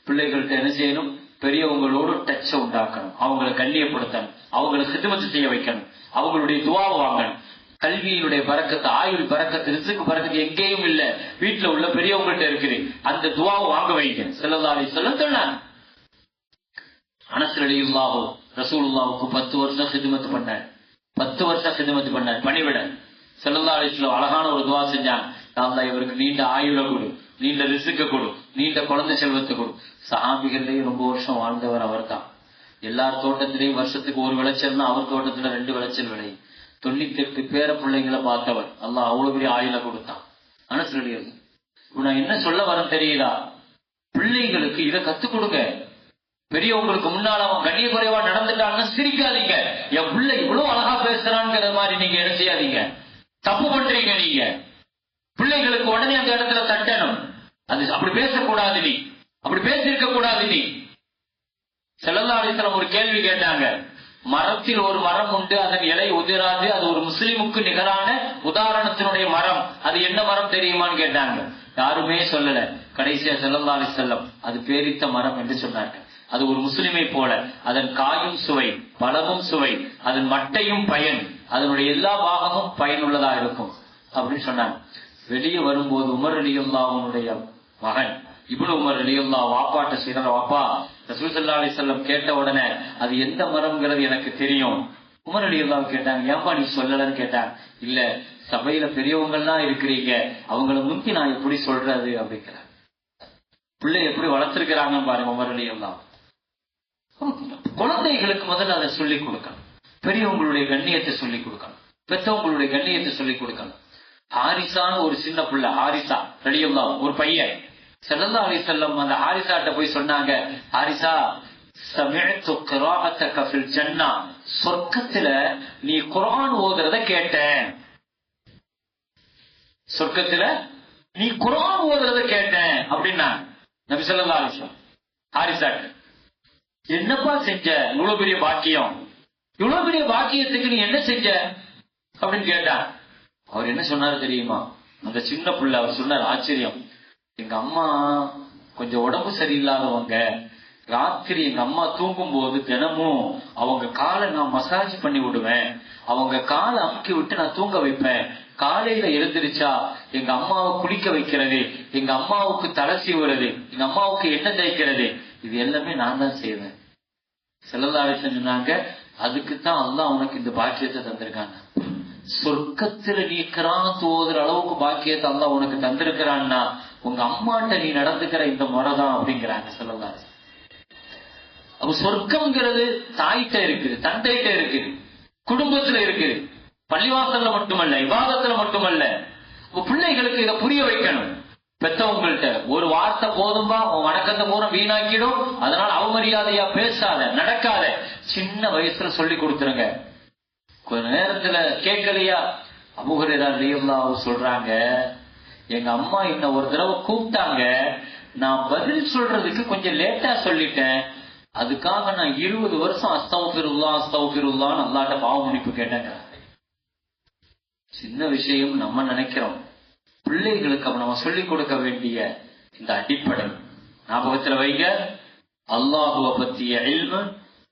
பிள்ளைகள்கிட்ட என்ன செய்யணும்? பெரியவங்களோடு டச்ச உண்டாக்கணும், அவங்களை கண்ணியப்படுத்தணும், அவங்களை ஹிதமத் செய்ய வைக்கணும், அவங்களுடைய துஆவை வாங்கணும். கல்வியினுடைய பரக்கத்து, ஆயுள் பரக்கத்து, ரிஸ்க் பரக்கத்து எங்கேயும் இல்ல, வீட்டுல உள்ள பெரியவங்கள்ட்ட இருக்குது. அந்த துஆவை வாங்க வைங்க. ஸல்லல்லாஹு அலைஹி வஸல்லம் சொன்னாங்க. அனஸ் ரலியல்லாஹு ரசூலுல்லாஹ்வுக்கு 10 வருஷம் ஹிதமத் பண்ணார். 10 வருஷம் ஹிதமத் பண்ணார், பணிவிட. ஸல்லல்லாஹு அலைஹி வஸல்லம் அழகான ஒரு துஆ செஞ்சாங்க. அல்லாஹ் இவருக்கு நீண்ட ஆயுள கொடு, நீண்ட ரிஸ்க் கொடு, நீண்ட குழந்தை செல்வத்தை கொடு. சஹாபிகள்லயே ரொம்ப வருஷம் வாழ்ந்தவர் அவர் தான். எல்லார் தோட்டத்திலையும் வருஷத்துக்கு ஒரு விளைச்சல்னா அவர் தோட்டத்துல 2 விளைச்சல் விளையும். 98 பேர பிள்ளைங்களை பார்த்தவர். அல்லாஹ் அவ்வளவு பெரிய ஆயுள கொடுத்தான். அனஸ் ரலியல்லாஹு. நான் என்ன சொல்ல வரேன் தெரியுதா? பிள்ளைகளுக்கு இதை கத்துக் கொடுங்க. பெரியவங்களுக்கு முன்னால அவன் கண்ணிய குறைவா நடந்துட்டாங்கன்னா சிரிக்காதீங்க. என் பிள்ளை இவ்வளவு அழகா பேசுறான்ங்கிற மாதிரி நீங்க என்ன செய்யாதீங்க. தப்பு பண்றீங்க நீங்க. பிள்ளைகளுக்கு உடனே அந்த இடத்துல தட்டணும். அது அப்படி பேசக்கூடாது, நீ அப்படி பேசியிருக்க கூடாது. நீ ஸல்லல்லாஹு அலைஹி வஸல்லம் ஒரு கேள்வி கேட்டாங்க. மரத்தில் ஒரு மரம் உண்டு, அதன் இலை உதிராது, அது ஒரு முஸ்லிமுக்கு நிகரான உதாரணத்தினுடைய மரம், அது என்ன மரம் தெரியுமான்னு கேட்டாங்க. யாருமே சொல்லல. கடைசியா ஸல்லல்லாஹு அலைஹி வஸல்லம் அது பேரித்த மரம் என்று சொன்னார்கள். அது ஒரு முஸ்லிமை போல, அதன் காயும் சுவை, பழமும் சுவை, அதன் மட்டையும் பயன், அதனுடைய எல்லா பாகமும் பயனுள்ளதா இருக்கும் அப்படின்னு சொன்னாங்க. வெளியே வரும்போது உமர் ரலியல்லாஹுடைய மகன் இப்னு உமர் ரலியல்லாஹு வாப்பாட்ட செய்யற, வாப்பா ரசூல் ஸல்லல்லாஹு அலைஹி வஸல்லம் கேட்ட உடனே அது எந்த மரம்ங்கிறது எனக்கு தெரியும். உமர் ரலியல்லாஹு கேட்டாங்க, ஏன்பா நீ சொல்லலன்னு கேட்டாங்க. இல்ல, சபையில பெரியவங்க எல்லாம் இருக்கிறீங்க, அவங்களை முந்தி நான் எப்படி சொல்றது அப்படிங்கிற. பிள்ளை எப்படி வளர்த்திருக்கிறாங்க பாருங்க உமர் ரலியல்லாஹு. குழந்தைகளுக்கு முதல்ல அதை சொல்லிக் கொடுக்கணும். பெரியவங்களுடைய கண்ணியத்தை சொல்லிக் கொடுக்கணும், பெற்றவங்களுடைய கண்ணியத்தை சொல்லிக் கொடுக்கணும். ஹாரிசான்னு ஒரு சின்ன பிள்ளை, ஹாரிசா ரலியல்லாஹு, ஒரு பையன். ஸல்லல்லாஹு அலைஹி வஸல்லம் அந்த ஹாரிசாட்ட போய் சொன்னாங்க, ஹாரிசா சமிஅத்து கிராஅத்தக ஃபில் ஜன்னah, சொர்க்கத்துல நீ குர்ஆன் ஓதுறத கேட்டேன். சொர்க்கத்துல நீ குர்ஆன் ஓதுறத கேட்டேன் அப்படின்னா நபி ஸல்லல்லாஹு அலைஹி வஸல்லம் ஹாரிசாட்ட, என்னப்பா செஞ்ச? இவ்வளவு பெரிய பாக்கியம், இவ்வளவு பெரிய பாக்கியத்துக்கு நீ என்ன செஞ்ச அப்படின்னு கேட்டான். அவர் என்ன சொன்னாரு தெரியுமா? அந்த சின்ன பிள்ளை அவர் சொன்னார், ஆச்சரியம். எங்க அம்மா கொஞ்சம் உடம்பு சரியில்லாதவங்க. ராத்திரி எங்க அம்மா தூங்கும் போது தினமும் அவங்க காலை நான் மசாஜ் பண்ணி விடுவேன், அவங்க காலை அமுக்கி விட்டு நான் தூங்க வைப்பேன். காலையில எழுந்திருச்சா எங்க அம்மாவை குளிக்க வைக்கிறது, எங்க அம்மாவுக்கு தலை சீவுறது, எங்க அம்மாவுக்கு எண்ணெய் தேய்க்கிறது, இது எல்லாமே நான் தான் செய்வேன். ஸல்லல்லாஹு அலைஹி வஸல்லம் சொன்னாங்க, அதுக்குத்தான் அல்லாஹ் உனக்கு இந்த பாக்கியத்தை தந்திருக்காங்க. சொர்க்கத்துல நீ கிராத் ஓதுற அளவுக்கு பாக்கியத்தை அல்லாஹ் உனக்கு தந்திருக்கிறான்னா உங்க அம்மாட்ட நீ நடந்துக்கிற இந்த முறைதான் அப்படிங்கிறாங்க ஸல்லல்லாஹு அலைஹி வஸல்லம். அப்ப சொர்க்கம்ங்கிறது தாய்கிட்ட இருக்குது, தந்தைகிட்ட இருக்குது, குடும்பத்துல இருக்குது, பள்ளிவாசல்ல மட்டுமல்ல, இபாதத்துல மட்டுமல்ல. பிள்ளைகளுக்கு இதை புரிய வைக்கணும். பெத்தவங்கள்ட்ட ஒரு வார்த்தை போதும்பா, உன் வணக்கத்தை பூரா வீணாக்கிடும், அதனால அவமரியாதையா பேசாத, நடக்காத. சின்ன வயசுல சொல்லி கொடுத்துருங்க. கொஞ்ச நேரத்துல கேட்கலையா? அபூ ஹுரைரா ரலியல்லாஹு சொல்றாங்க, எங்க அம்மா என்ன ஒரு தடவை கூப்பிட்டாங்க, நான் பதில் சொல்றதுக்கு கொஞ்சம் லேட்டா சொல்லிட்டேன். அதுக்காக நான் 20 வருஷம் அஸ்தக்ஃபிருல்லாஹ் அல்லாஹ்ட்ட பாவ மன்னிப்பு கேட்டேங்க. சின்ன விஷயம் நம்ம நினைக்கிறோம். பிள்ளைகளுக்கு நம்ம சொல்லிக் கொடுக்க வேண்டிய இந்த அடிப்படை ஞாபகத்துல வைங்க. அல்லாஹுவை பற்றிய இல்மு,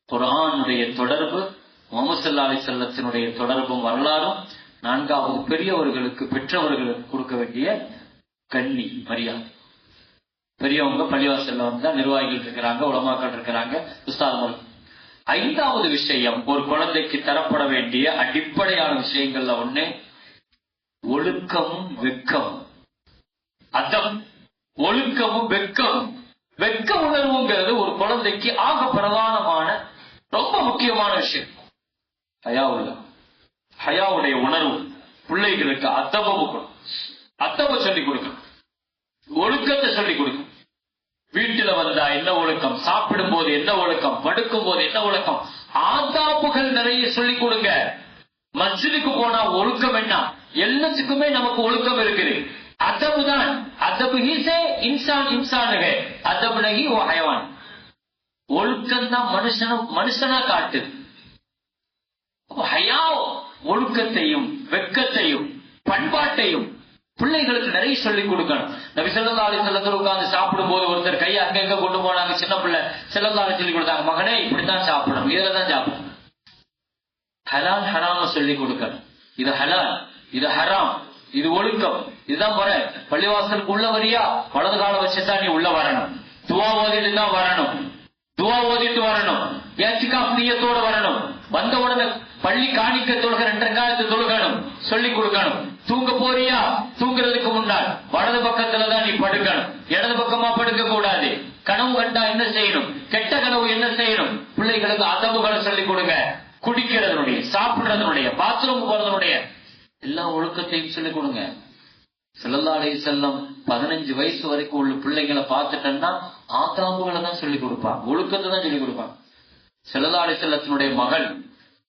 குர்ஆனுடைய தொடர்பு, முஹம்மது ஸல்லல்லாஹு அலைஹி வஸல்லத்தினுடைய தொடர்பும் வரலாறும், 4வது பெரியவர்களுக்கு பெற்றவர்களுக்கு கொடுக்க வேண்டிய கண்ணி மரியாதை. பெரியவங்க பள்ளிவாசல்ல வந்தா நிர்வாகிகள் இருக்கிறாங்க, உலமாக்கள் இருக்கிறாங்க, உஸ்தாதுகள். 5வது விஷயம் ஒரு குழந்தைக்கு தரப்பட வேண்டிய அடிப்படையான விஷயங்கள்ல ஒண்ணு ஒழுக்கமும் வெட்கமும். அதம் ஒழுக்கமும் வெட்கமும். வெட்க உணர்வுங்கிறது ஒரு குழந்தைக்கு ஆக பிரதானமான ரொம்ப முக்கியமான விஷயம். ஹயாவுடைய உணர்வு பிள்ளைகளுக்கு அத்தப சொல்லிக் கொடுக்கணும், ஒழுக்கத்தை சொல்லிக் கொடுக்கணும். வீட்டுல வந்தா என்ன ஒழுக்கம், சாப்பிடும் போது என்ன ஒழுக்கம், படுக்கும் போது என்ன ஒழுக்கம், ஆதாப்புகள் நிறைய சொல்லிக் கொடுங்க. மஸ்ஜிதுக்கு போனா ஒழுக்கம் என்ன, எல்லாத்துக்குமே நமக்கு ஒழுக்கம் இருக்குது. அதபு தான், அதபு ஹீசே இன்சான் இன்சானுக, அதபு நகி ஓ ஹயவான். ஒழுக்கம் தான் மனுஷனா காட்டுது. ஹயா ஒழுக்கத்தையும் வெட்கத்தையும் பண்பாட்டையும் பிள்ளைகளுக்கு நிறைய சொல்லிக் கொடுக்கணும். நபி ஸல்லல்லாஹு அலைஹி வஸல்லம் உட்கார்ந்து சாப்பிடும் போது ஒருத்தர் கையை அங்க கொண்டு போனாங்க. சின்ன பிள்ளை ஸல்லல்லாஹு அலைஹி சொல்லிக் கொடுத்தாங்க, மகனே இப்படித்தான் சாப்பிடணும், இதுலதான் சாப்பிடணும். ஹலால் ஹராம சொல்லிக் கொடுக்கணும். இது ஹலால், இது ஹராம், இது ஒழுக்கம், இதுதான் முறை. பள்ளிவாசலுக்கு உள்ள வரியா, வலது கால வச்சுதான் நீ உள்ள வரணும். துவா ஓதிட்டு தான் வரணும், துவா ஓதிட்டு வரணும். இஅ்திகாஃப் நியத்தோட வரணும். வந்த உடனே பள்ளி காணிக்க தொழுக 2 ரக்காத்து தொழுகணும், சொல்லிக் கொடுக்கணும். தூங்க போறியா, தூங்குறதுக்கு முன்னால் வலது பக்கத்துலதான் நீ படுக்கணும், இடது பக்கமா படுக்க கூடாது. கனவு கண்டா என்ன செய்யணும், கெட்ட கனவு என்ன செய்யணும், பிள்ளைகளுக்கு அதவுகளை சொல்லிக் கொடுங்க. குடிக்கிறதனுடைய, சாப்பிடுறதனுடைய, பாத்ரூம் போறதனுடைய எல்லா ஒழுக்கத்தையும் சொல்லிக் கொடுங்க. ஸல்லல்லாஹு அலைஹி வஸல்லம் 15 வயசு வரைக்கும் உள்ள பிள்ளைகளை பார்த்துட்டோம்னா ஆதாபுகளை தான் சொல்லிக் கொடுப்பாங்க, ஒழுக்கத்தை தான் சொல்லிக் கொடுப்பாங்க. ஸல்லல்லாஹு அலைஹி வஸல்லத்தினுடைய மகள்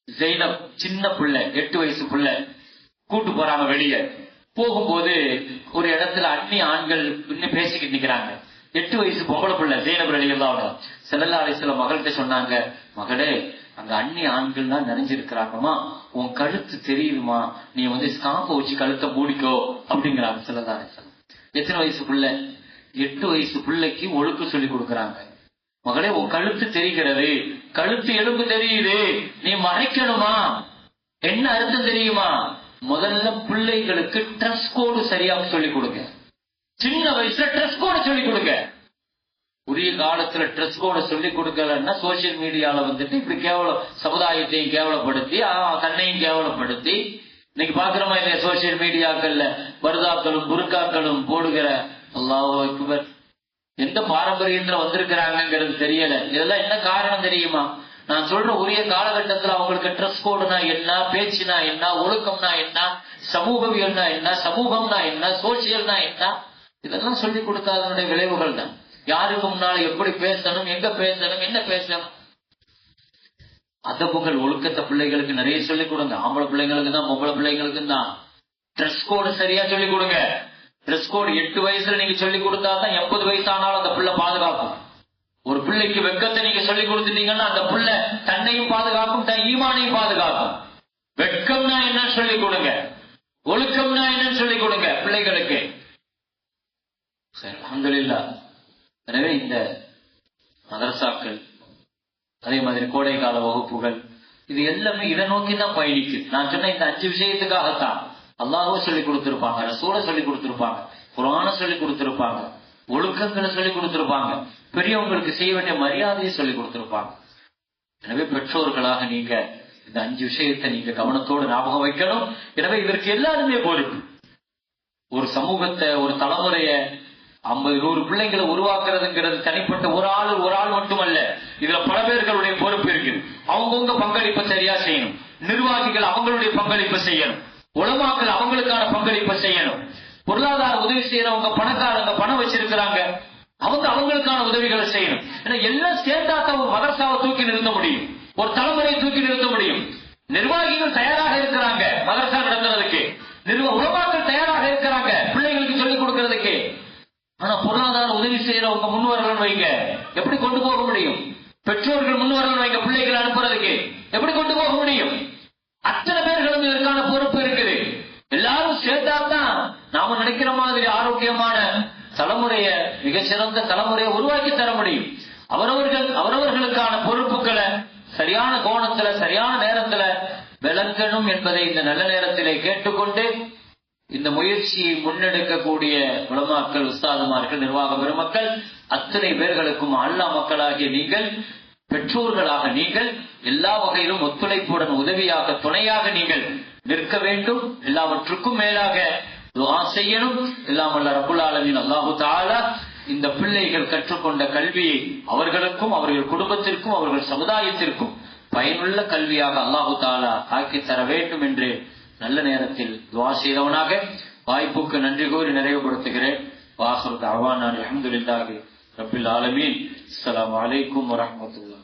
ஜெய்னப், சின்ன பிள்ளை, 8 வயசு பிள்ளை, கூட்டு போறாங்க. வெளியே போகும்போது ஒரு இடத்துல அந்நிய ஆண்கள் இன்னும் பேசிக்கிட்டு நிக்கிறாங்க. 8 வயசு பொம்பளை பிள்ளை ஜெய்னப் ரலியல்லாஹு அன்ஹா ஸல்லல்லாஹு அலைஹி வஸல்லம் மகள்கிட்ட சொன்னாங்க, மகளே அங்க அந்நிய ஆண்கள் தான் நிறைஞ்சிருக்கிறாங்கம்மா, உன் கழுத்து தெரியுதுமா, நீ ஸ்கார்ஃப வச்சு கழுத்தை மூடிக்கோ அப்படிங்கிறாங்க ஸல்லல்லாஹு அலைஹி வஸல்லம். எத்தனை வயசு பிள்ளை? 8 வயசு பிள்ளைக்கு ஒழுக்க சொல்லி கொடுக்கறாங்க. மகளே உன் கழுத்து தெரிகிறது, கழுத்து எலும்பு தெரியுது, நீ மறைக்கணுமா. என்ன அர்த்தம் தெரியுமா? முதல்ல பிள்ளைகளுக்கு ட்ரெஸ் கோடு சரியா சொல்லிக் கொடுங்க. சின்ன வயசுல ட்ரெஸ் கோடு சொல்லிக் கொடுங்க. உரிய காலத்துல ட்ரெஸ் கோட சொல்லிக் கொடுக்கலன்னா சோசியல் மீடியால இப்படி சமுதாயத்தையும் கேவலப்படுத்தி தன்னையும் கேவலப்படுத்தி இன்னைக்கு பாக்குறோமா இல்லையா? சோசியல் மீடியாக்கள்ல பர்தாக்களும் புர்காக்களும் போடுகிற அல்லாஹ் அக்பர். எந்த பாரம்பரியத்துல வந்திருக்கிறாங்கிறது தெரியல. இதெல்லாம் என்ன காரணம் தெரியுமா? நான் சொல்ற உரிய காலகட்டத்துல அவங்களுக்கு ட்ரெஸ் கோடுனா என்ன, பேச்சுனா என்ன, ஒழுக்கம்னா என்ன, சமூகவியல்னா என்ன, சமூகம்னா என்ன, சோசியல்னா என்ன, இதெல்லாம் சொல்லிக் கொடுக்காதனுடைய விளைவுகள் தான். யாருக்கு முன்னால எப்படி பேசணும், எங்க பேசணும், என்ன பேசணும், அதப்புகள் ஒழுக்கத்தை பிள்ளைகளுக்கு நிறைய சொல்லிக் கொடுங்க. ஆம்பளை பிள்ளைங்களுக்கு தான், பொம்பளை பிள்ளைங்களுக்கு தான். ட்ரெஸ் கோடு சரியா சொல்லிக் கொடுங்க. ட்ரெஸ் கோடு 8 வயசுல நீங்க சொல்லிக் கொடுத்தா தான் 80 வயசு ஆனாலும் அந்த பிள்ளை பாதுகாக்கும். ஒரு பிள்ளைக்கு வெட்கத்தை நீங்க சொல்லிக் கொடுத்துட்டீங்கன்னா அந்த பிள்ளை தன்னையும் பாதுகாக்கும், தன் ஈமானையும் பாதுகாக்கும். வெட்கம்னா என்னன்னு சொல்லிக் கொடுங்க, ஒழுக்கம்னா என்னன்னு சொல்லிக் கொடுங்க பிள்ளைகளுக்கு. சரி, அல்ஹம்துலில்லாஹ். எனவே இந்த மதரசாக்கள், அதே மாதிரி கோடைக்கால வகுப்புகள், இது எல்லாமே இதை நோக்கி தான் பயணிக்குது. நான் சொன்ன இந்த 5 விஷயத்துக்காகத்தான். அல்லாஹ்வை சொல்லிக் கொடுத்திருப்பாங்க, ரசூலை சொல்லிக் கொடுத்திருப்பாங்க, குர்ஆனை சொல்லிக் கொடுத்திருப்பாங்க, ஒழுக்கங்களை சொல்லிக் கொடுத்திருப்பாங்க, பெரியவங்களுக்கு செய்ய வேண்டிய மரியாதையை சொல்லிக் கொடுத்திருப்பாங்க. எனவே பெற்றோர்களாக நீங்க இந்த 5 விஷயத்தை நீங்க கவனத்தோடு ஞாபகம் வைக்கணும். எனவே இதற்கு எல்லாருமே பொறுப்பு. ஒரு சமூகத்தை, ஒரு தலைமுறைய 50-100 பிள்ளைங்களை உருவாக்குறதுங்கிறது தனிப்பட்ட ஒரு ஆள் மட்டுமல்ல. இதுல பல பேர்களுடைய பொறுப்பு இருக்கு. அவங்கவுங்க பங்களிப்பை சரியா செய்யணும். நிர்வாகிகள் அவங்களுடைய பங்களிப்பை செய்யணும். உலமாக்கள் அவங்களுக்கான பங்களிப்பை செய்யணும். பொருளாதார உதவி செய்யறவங்க, பணக்காரங்க, பணம் வச்சிருக்கிறாங்க, அவங்களுக்கான உதவிகளை செய்யணும். ஏன்னா எல்லாம் சேர்ந்தாத்தான் ஒரு மதரசாவை தூக்கி நிறுத்த முடியும், ஒரு தலைமுறையை தூக்கி நிறுத்த முடியும். நிர்வாகிகள் தயாராக இருக்கிறாங்க மதரசா நடத்துறதுக்கு, உலமாக்கள் தயாராக இருக்கிறாங்க பிள்ளைகளுக்கு சொல்லிக் கொடுக்கறதுக்கு. ஆனா பொருளாதார உதவி செய்யறவங்க முன்வரலன்னு வைங்க, எப்படி கொண்டு போக முடியும்? பெற்றோர் நாம நினைக்கிற மாதிரி ஆரோக்கியமான தலைமுறைய, மிகச்சிறந்த தலைமுறையை உருவாக்கி தர முடியும். அவரவர்களுக்கான பொறுப்புகளை சரியான கோணத்துல சரியான நேரத்துல விளக்கணும் என்பதை இந்த நல்ல நேரத்திலே கேட்டுக்கொண்டு, இந்த முயற்சியை முன்னெடுக்கக்கூடிய உலமாக்கள், உஸ்தாதுமார்கள், நிர்வாக பெருமக்கள் அத்தனை பேர்களுக்கும் அல்லாஹ் மக்களாகிய நீங்கள், பெற்றோர்களாக நீங்கள் எல்லா வகையிலும் ஒத்துழைப்புடன் உதவியாக துணையாக நீங்கள் நிற்க வேண்டும். எல்லாவற்றுக்கும் மேலாக துஆ செய்யணும். எல்லாம் வல்ல ரப்புல் ஆலமீன் அல்லாஹு தஆலா இந்த பிள்ளைகள் கற்றுக்கொண்ட கல்வியை அவர்களுக்கும் அவர்கள் குடும்பத்திற்கும் அவர்கள் சமுதாயத்திற்கும் பயனுள்ள கல்வியாக அல்லாஹு தஆலா ஆக்கி தர வேண்டும் என்று நல்ல நேரத்தில் துஆ செய்தவனாக வாய்ப்புக்கு நன்றி கூறி நிறைவுபடுத்துகிறேன். வாஹிரு தஅவானா அல்ஹம்துலில்லாஹி ரப்பில் ஆலமீன். அஸ்ஸலாமு அலைக்கும் வரஹ்மத்துல்லாஹ்.